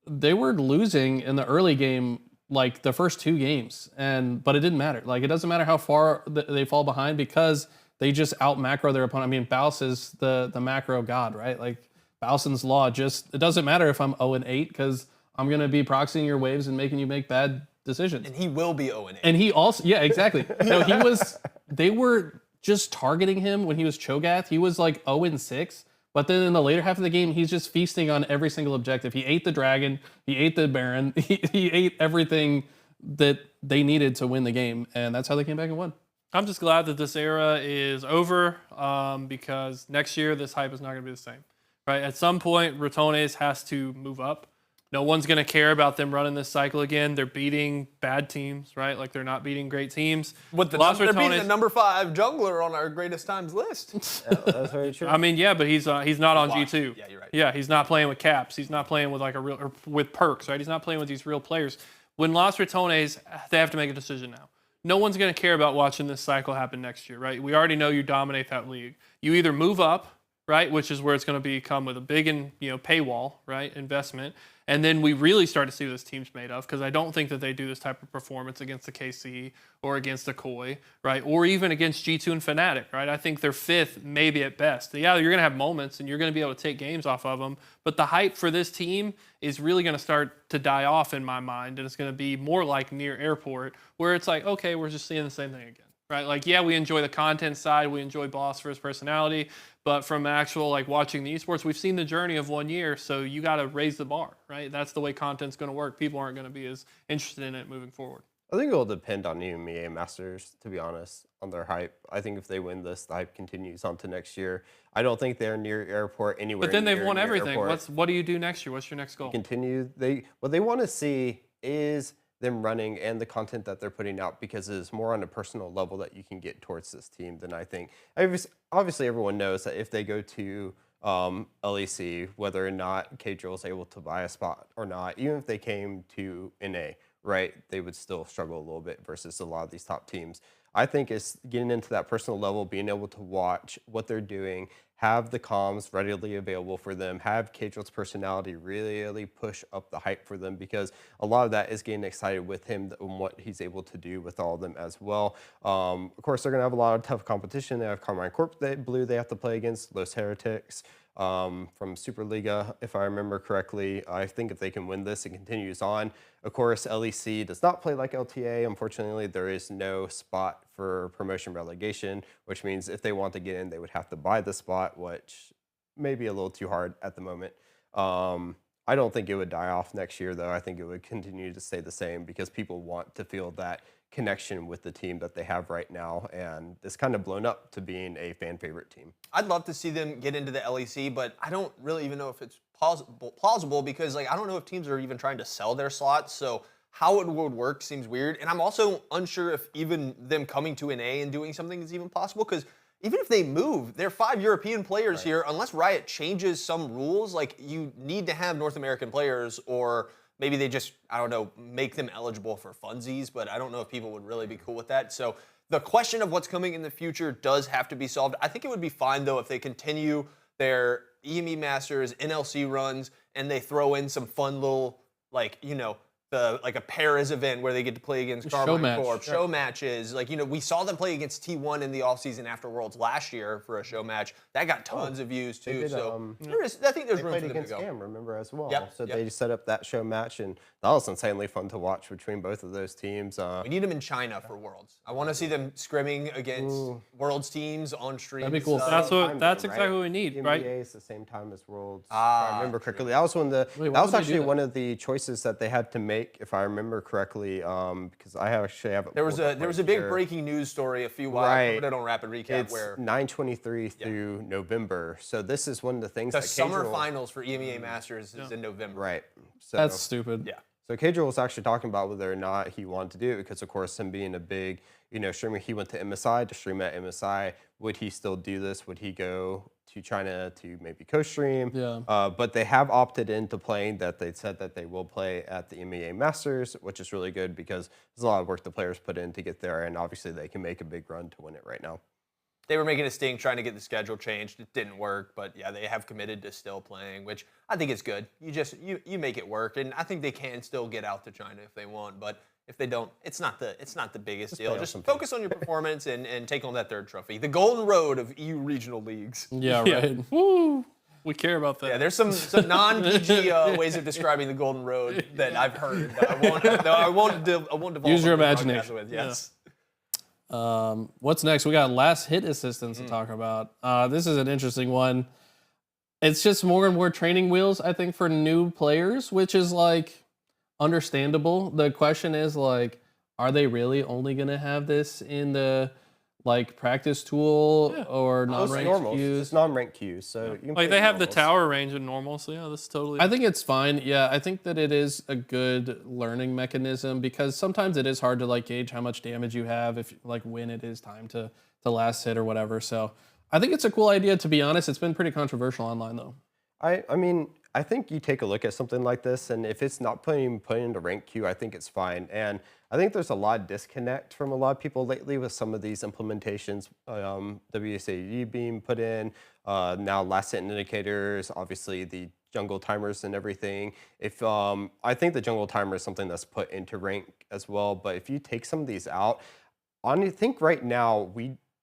Speaker 3: they were losing in the early game, like the first 2 games, but it didn't matter. Like, it doesn't matter how far they fall behind because they just out macro their opponent. I mean, Baus is the macro god, right? Like, Bowson's law it doesn't matter if I'm 0-8 because I'm gonna be proxying your waves and making you make bad decisions.
Speaker 4: And he will be 0-8.
Speaker 3: And he also, yeah, exactly. No, they were just targeting him when he was Cho'Gath. He was like 0-6, but then in the later half of the game, he's just feasting on every single objective. He ate the dragon, he ate the Baron, he ate everything that they needed to win the game, and that's how they came back and won.
Speaker 2: I'm just glad that this era is over because next year this hype is not going to be the same. Right? At some point, Ratones has to move up. No one's going to care about them running this cycle again. They're beating bad teams, right? Like they're not beating great teams.
Speaker 4: They're beating the number 5 jungler on our greatest times list.
Speaker 1: That's very true.
Speaker 2: I mean, yeah, but he's not on G2.
Speaker 4: Yeah, you're right.
Speaker 2: Yeah, he's not playing with caps. He's not playing with like or with perks, right? He's not playing with these real players. When Los Ratones, they have to make a decision now. No one's going to care about watching this cycle happen next year, right? We already know you dominate that league. You either move up, right, which is where it's going to become with a big paywall, right, investment. And then we really start to see what this team's made of because I don't think that they do this type of performance against the KC or against the Koi, right, or even against G2 and Fnatic, right? I think they're 5th, maybe at best. Yeah, you're going to have moments and you're going to be able to take games off of them, but the hype for this team is really going to start to die off in my mind, and it's going to be more like near airport where it's like, okay, we're just seeing the same thing again. Right? Like, yeah, we enjoy the content side. We enjoy Boss for his personality. But from actual, like, watching the esports, we've seen the journey of 1 year. So you got to raise the bar, right? That's the way content's going to work. People aren't going to be as interested in it moving forward.
Speaker 1: I think it will depend on EMEA Masters, to be honest, on their hype. I think if they win this, the hype continues on to next year. I don't think they're near airport anywhere.
Speaker 2: But then they've won everything.
Speaker 1: Airport.
Speaker 2: What do you do next year? What's your next goal?
Speaker 1: Continue. What they want to see is them running and the content that they're putting out because it is more on a personal level that you can get towards this team than I think. Obviously, everyone knows that if they go to LEC, whether or not K-Drill is able to buy a spot or not, even if they came to NA, right, they would still struggle a little bit versus a lot of these top teams. I think it's getting into that personal level, being able to watch what they're doing, have the comms readily available for them, have K-Drill's personality really push up the hype for them because a lot of that is getting excited with him and what he's able to do with all of them as well. Of course, they're going to have a lot of tough competition. They have Carmine Corp Blue they have to play against, Los Heretics from Superliga, if I remember correctly. I think if they can win this, it continues on. Of course, LEC does not play like LTA. Unfortunately, there is no spot for promotion relegation, which means if they want to get in, they would have to buy the spot, which may be a little too hard at the moment. I don't think it would die off next year, though. I think it would continue to stay the same because people want to feel that connection with the team that they have right now, and it's kind of blown up to being a fan favorite team.
Speaker 4: I'd love to see them get into the LEC, but I don't really even know if it's plausible because like I don't know if teams are even trying to sell their slots, so how it would work seems weird. And I'm also unsure if even them coming to NA and doing something is even possible because even if they move, there are 5 European players here. Unless Riot changes some rules, like you need to have North American players, or maybe they just, I don't know, make them eligible for funsies, but I don't know if people would really be cool with that. So the question of what's coming in the future does have to be solved. I think it would be fine, though, if they continue their EME Masters, NLC runs, and they throw in some fun little, like, you know, like a Paris event where they get to play against Carmine Corp, show matches. Like, you know, we saw them play against T1 in the offseason after Worlds last year for a show match. That got tons of views too.
Speaker 1: Did,
Speaker 4: so I think there's room for them
Speaker 1: against
Speaker 4: to go.
Speaker 1: Cam, remember, as well.
Speaker 4: Yep,
Speaker 1: So they set up that show match, and that was insanely fun to watch between both of those teams.
Speaker 4: We need them in China for Worlds. I want to see them scrimming against Worlds teams on stream.
Speaker 3: That'd be cool.
Speaker 2: That's exactly what we need, right?
Speaker 1: NBA is the same time as Worlds. If I remember correctly. That was one of the. That was actually one of the choices that they had to make remake, if I remember correctly, because I actually haven't.
Speaker 4: There was
Speaker 1: pulled
Speaker 4: a
Speaker 1: up
Speaker 4: there
Speaker 1: right
Speaker 4: was a big
Speaker 1: here.
Speaker 4: breaking news story a few while.
Speaker 1: Right.
Speaker 4: Put it on rapid recap
Speaker 1: It's
Speaker 4: where
Speaker 1: 9/23 through November. So this is one of the things
Speaker 4: the
Speaker 1: that
Speaker 4: summer
Speaker 1: Cadriel-
Speaker 4: finals for EMEA Masters is in November.
Speaker 1: Right. So
Speaker 3: That's stupid.
Speaker 4: Yeah.
Speaker 1: So Cadriel was actually talking about whether or not he wanted to do it because, of course, him being a big, streamer, he went to MSI to stream at MSI. Would he still do this? Would he go to China to maybe co-stream?
Speaker 3: Yeah.
Speaker 1: But they have opted into playing that. They said that they will play at the MEA Masters, which is really good because there's a lot of work the players put in to get there, and obviously they can make a big run to win it right now.
Speaker 4: They were making a stink trying to get the schedule changed. It didn't work, but yeah, they have committed to still playing, which I think is good. You make it work, and I think they can still get out to China if they want. But if they don't, it's not the biggest deal. Just focus on your performance and take on that third trophy, the golden road of EU regional leagues.
Speaker 3: Yeah, right.
Speaker 2: Woo! We care about that.
Speaker 4: Yeah, there's some non-PG ways of describing the golden road that I've heard. That I won't divulge.
Speaker 3: Use your
Speaker 4: on the podcast
Speaker 3: imagination.
Speaker 4: with. Yes.
Speaker 3: What's next? We got last hit assistance to talk about. This is an interesting one. It's just more and more training wheels, I think, for new players, which is like understandable. The question is like, are they really only gonna have this in the like practice tool or non-ranked
Speaker 1: Normals,
Speaker 3: queues?
Speaker 1: it's non-ranked queues, so you can play
Speaker 2: Like they have the
Speaker 1: normals.
Speaker 2: tower range in normal, so yeah, this is totally.
Speaker 3: I think it's fine. Yeah, I think that it is a good learning mechanism because sometimes it is hard to like gauge how much damage you have if like when it is time to last hit or whatever. So I think it's a cool idea. To be honest, it's been pretty controversial online though.
Speaker 1: I mean, I think you take a look at something like this, and if it's not put into ranked queue, I think it's fine. And I think there's a lot of disconnect from a lot of people lately with some of these implementations. WSAD being put in, now last hit indicators, obviously the jungle timers and everything. If I think the jungle timer is something that's put into rank as well, but if you take some of these out, I think right now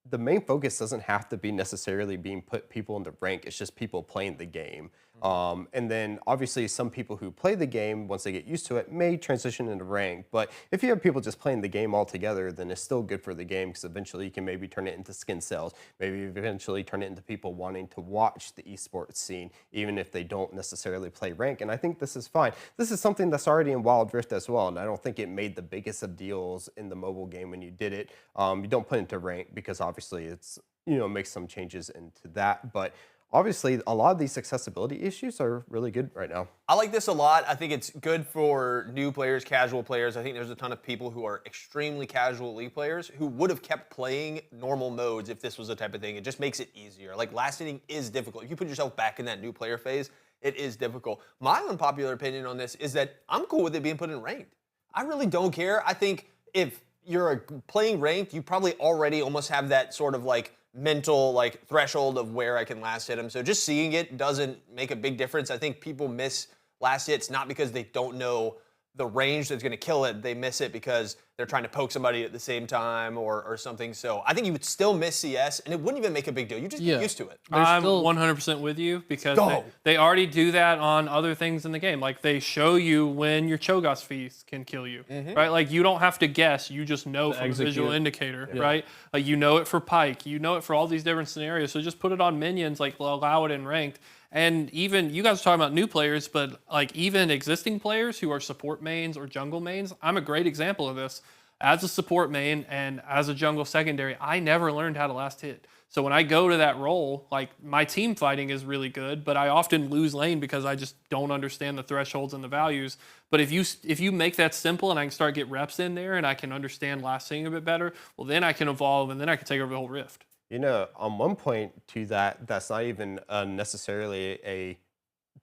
Speaker 1: the main focus doesn't have to be necessarily being put people into rank. It's just people playing the game. And then obviously some people who play the game, once they get used to it, may transition into rank. But if you have people just playing the game altogether, then it's still good for the game because eventually you can maybe turn it into skin sales. Maybe eventually turn it into people wanting to watch the esports scene, even if they don't necessarily play rank. And I think this is fine. This is something that's already in Wild Rift as well. And I don't think it made the biggest of deals in the mobile game when you did it. You don't put it into rank because obviously it's, makes some changes into that. But obviously, a lot of these accessibility issues are really good right now.
Speaker 4: I like this a lot. I think it's good for new players, casual players. I think there's a ton of people who are extremely casual League players who would have kept playing normal modes if this was the type of thing. It just makes it easier. Like, last hitting is difficult. If you put yourself back in that new player phase, it is difficult. My unpopular opinion on this is that I'm cool with it being put in ranked. I really don't care. I think if you're playing ranked, you probably already almost have that sort of like mental like threshold of where I can last hit him. So just seeing it doesn't make a big difference. I think people miss last hits not because they don't know the range that's going to kill it. They miss it because they're trying to poke somebody at the same time or something. So I think you would still miss CS, and it wouldn't even make a big deal. You just get used to it.
Speaker 2: I'm 100% with you because they already do that on other things in the game. Like they show you when your Cho'Gath feast can kill you, right? Like you don't have to guess. You just know from a visual indicator, right? Like you know it for Pyke. You know it for all these different scenarios. So just put it on minions, like allow it in ranked. And even, you guys are talking about new players, but like even existing players who are support mains or jungle mains, I'm a great example of this. As a support main and as a jungle secondary, I never learned how to last hit. So when I go to that role, like my team fighting is really good, but I often lose lane because I just don't understand the thresholds and the values. But if you make that simple and I can start get reps in there and I can understand last hitting a bit better, well then I can evolve and then I can take over the whole Rift.
Speaker 1: On one point to that's not even necessarily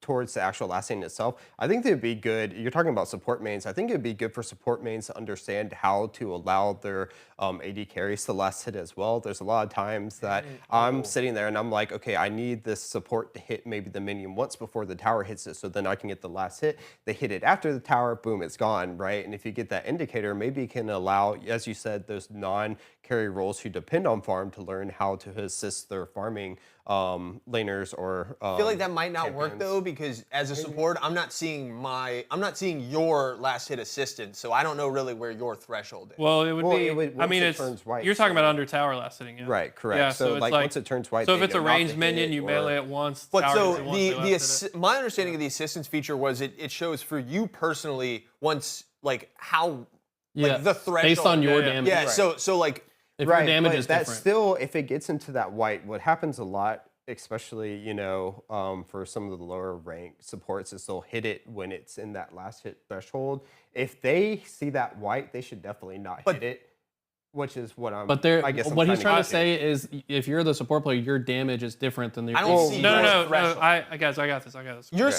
Speaker 1: towards the actual last hitting itself. I think it'd be good. You're talking about support mains. I think it'd be good for support mains to understand how to allow their AD carries to last hit as well. There's a lot of times that I'm sitting there and I'm like, okay, I need this support to hit maybe the minion once before the tower hits it, so then I can get the last hit. They hit it after the tower, boom, it's gone, right? And if you get that indicator, maybe it can allow, as you said, those carry roles who depend on farm to learn how to assist their farming laners or
Speaker 4: I feel like that might not work
Speaker 1: champions.
Speaker 4: though, because as a support, I'm not seeing your last hit assistance, so I don't know really where your threshold is.
Speaker 2: Well, it would
Speaker 1: Well,
Speaker 2: be.
Speaker 1: it would-
Speaker 2: I mean,
Speaker 1: once it turns white,
Speaker 2: you're talking
Speaker 1: so-
Speaker 2: about under tower last hitting, yeah.
Speaker 1: Right, correct.
Speaker 2: Yeah,
Speaker 1: so
Speaker 2: it's
Speaker 1: like once it turns white,
Speaker 2: So if
Speaker 1: they
Speaker 2: it's a
Speaker 1: know not to
Speaker 2: ranged minion,
Speaker 1: hit
Speaker 2: you
Speaker 1: or-
Speaker 2: melee it once.
Speaker 4: But
Speaker 2: tower
Speaker 4: so
Speaker 2: hits it once, they last hit it.
Speaker 4: my understanding of the assistance feature was it shows for you personally once like how
Speaker 3: Yeah,
Speaker 4: like the threshold
Speaker 3: based on your
Speaker 2: Yeah, yeah.
Speaker 3: damage.
Speaker 4: yeah.
Speaker 1: Right.
Speaker 4: So like
Speaker 3: If
Speaker 1: right,
Speaker 3: your damage
Speaker 1: but
Speaker 3: is
Speaker 1: that's
Speaker 3: different.
Speaker 1: still if it gets into that white. What happens a lot, especially for some of the lower rank supports, is they'll hit it when it's in that last hit threshold. If they see that white, they should definitely not hit it. Which is what I'm.
Speaker 3: But there,
Speaker 1: I guess I'm
Speaker 3: what he's trying to
Speaker 1: get
Speaker 3: say is, if you're the support player, your damage is different than the.
Speaker 4: I don't see
Speaker 2: No,
Speaker 4: your
Speaker 2: no, no.
Speaker 4: threshold.
Speaker 2: I got this.
Speaker 4: You're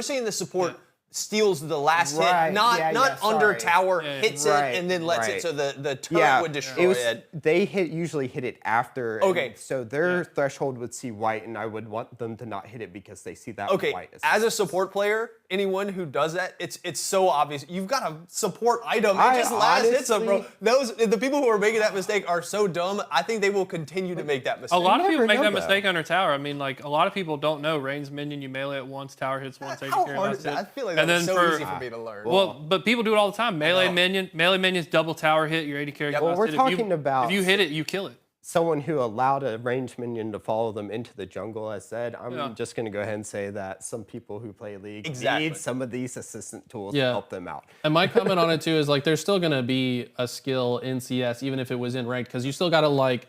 Speaker 4: saying the support steals the last
Speaker 1: Right,
Speaker 4: hit, not
Speaker 1: yeah,
Speaker 4: under
Speaker 1: sorry.
Speaker 4: tower,
Speaker 2: Yeah, yeah.
Speaker 4: hits
Speaker 1: Right,
Speaker 4: it and then lets
Speaker 1: right.
Speaker 4: it so the turret
Speaker 1: Yeah,
Speaker 4: would destroy it.
Speaker 1: They usually hit it after. and
Speaker 4: Okay.
Speaker 1: so their threshold would see white, and I would want them to not hit it because they see that
Speaker 4: Okay,
Speaker 1: white.
Speaker 4: as a support player, anyone who does that, it's so obvious. You've got a support item. It
Speaker 1: I
Speaker 4: just last hits them, bro.
Speaker 1: honestly-
Speaker 4: The people who are making that mistake are so dumb. I think they will continue to make that mistake.
Speaker 2: A lot of people
Speaker 1: never
Speaker 2: make
Speaker 1: know
Speaker 2: that
Speaker 1: that.
Speaker 2: mistake under tower. I mean, like a lot of people don't know ranged minion. You melee it once, tower hits once,
Speaker 4: How
Speaker 2: carry
Speaker 4: hard
Speaker 2: last
Speaker 4: is that?
Speaker 2: hit.
Speaker 4: I feel like
Speaker 2: And
Speaker 4: that's
Speaker 2: then
Speaker 4: so easy for me to learn.
Speaker 2: Well, but people do it all the time. Melee
Speaker 4: know.
Speaker 2: minions double tower hit. Your 80 carry.
Speaker 4: Yeah,
Speaker 2: last
Speaker 1: well, we're
Speaker 2: hit.
Speaker 1: talking about-
Speaker 2: If you hit it, you kill it.
Speaker 1: Someone who allowed a ranged minion to follow them into the jungle, I said, I'm
Speaker 2: Yeah.
Speaker 1: just going to go ahead and say that some people who play League
Speaker 4: Exactly.
Speaker 1: need some of these assistant tools
Speaker 3: Yeah.
Speaker 1: to help them out.
Speaker 3: And my comment on it too is like, there's still gonna be a skill in CS, even if it was in ranked, because you still gotta like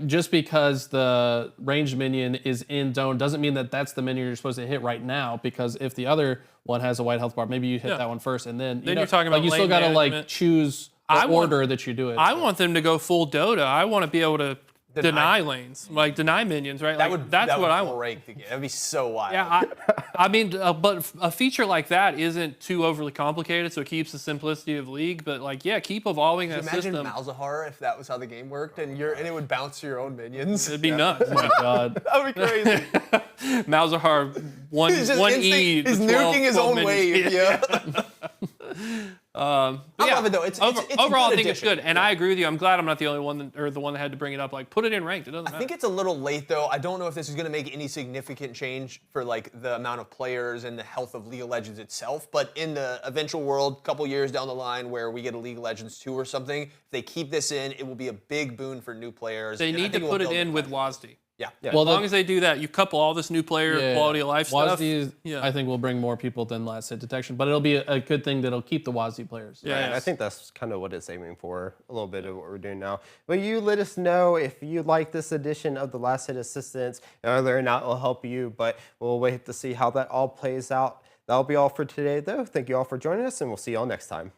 Speaker 3: just because the ranged minion is in zone doesn't mean that that's the minion you're supposed to hit right now. Because if the other one has a white health bar, maybe you hit
Speaker 2: Yeah.
Speaker 3: that one first, and then
Speaker 2: Then you're talking about
Speaker 3: like you still
Speaker 2: lane
Speaker 3: gotta like
Speaker 2: management.
Speaker 3: choose the
Speaker 2: I want-
Speaker 3: order that you do it.
Speaker 2: I want them to go full Dota. I want to be able to deny lanes, like deny minions, right?
Speaker 4: that
Speaker 2: Like,
Speaker 4: would
Speaker 2: that's
Speaker 4: that
Speaker 2: what
Speaker 4: would
Speaker 2: I want.
Speaker 4: break the game. That'd be so wild.
Speaker 2: Yeah, I mean, but a feature like that isn't too overly complicated, so it keeps the simplicity of League. But like, yeah, keep evolving that
Speaker 4: Imagine
Speaker 2: system.
Speaker 4: Malzahar if that was how the game worked, and it would bounce to your own minions.
Speaker 2: It'd be nuts.
Speaker 3: Oh my God.
Speaker 4: That would be crazy.
Speaker 2: Malzahar one
Speaker 4: He's just
Speaker 2: one
Speaker 4: instinct-
Speaker 2: E.
Speaker 4: He's
Speaker 2: to 12
Speaker 4: nuking his own
Speaker 2: minions.
Speaker 4: wave. Yeah.
Speaker 2: But
Speaker 4: I
Speaker 2: yeah,
Speaker 4: love it though. It's a
Speaker 2: overall, I
Speaker 4: good
Speaker 2: think it's
Speaker 4: addition.
Speaker 2: good, and I agree with you. I'm glad I'm not the only one or the one that had to bring it up. Like, put it in ranked. It doesn't
Speaker 4: I
Speaker 2: matter.
Speaker 4: think it's a little late though. I don't know if this is going to make any significant change for like the amount of players and the health of League of Legends itself. But in the eventual world, couple years down the line, where we get a League of Legends 2 or something, if they keep this in, it will be a big boon for new players.
Speaker 2: They
Speaker 4: and I
Speaker 2: need to
Speaker 4: think will
Speaker 2: put it
Speaker 4: build
Speaker 2: in with WASD.
Speaker 4: Yeah.
Speaker 3: Well,
Speaker 2: As long as they do that, you couple all this new player quality of life stuff.
Speaker 3: WASD,
Speaker 2: Yeah.
Speaker 3: I think will bring more people than last hit detection, but it'll be a good thing that'll keep the WASD players.
Speaker 2: Yeah,
Speaker 1: And I think that's kind of what it's aiming for, a little bit of what we're doing now. But you let us know if you like this edition of the Last Hit Assistance, and whether or not it'll help you, but we'll wait to see how that all plays out. That'll be all for today, though. Thank you all for joining us, and we'll see you all next time.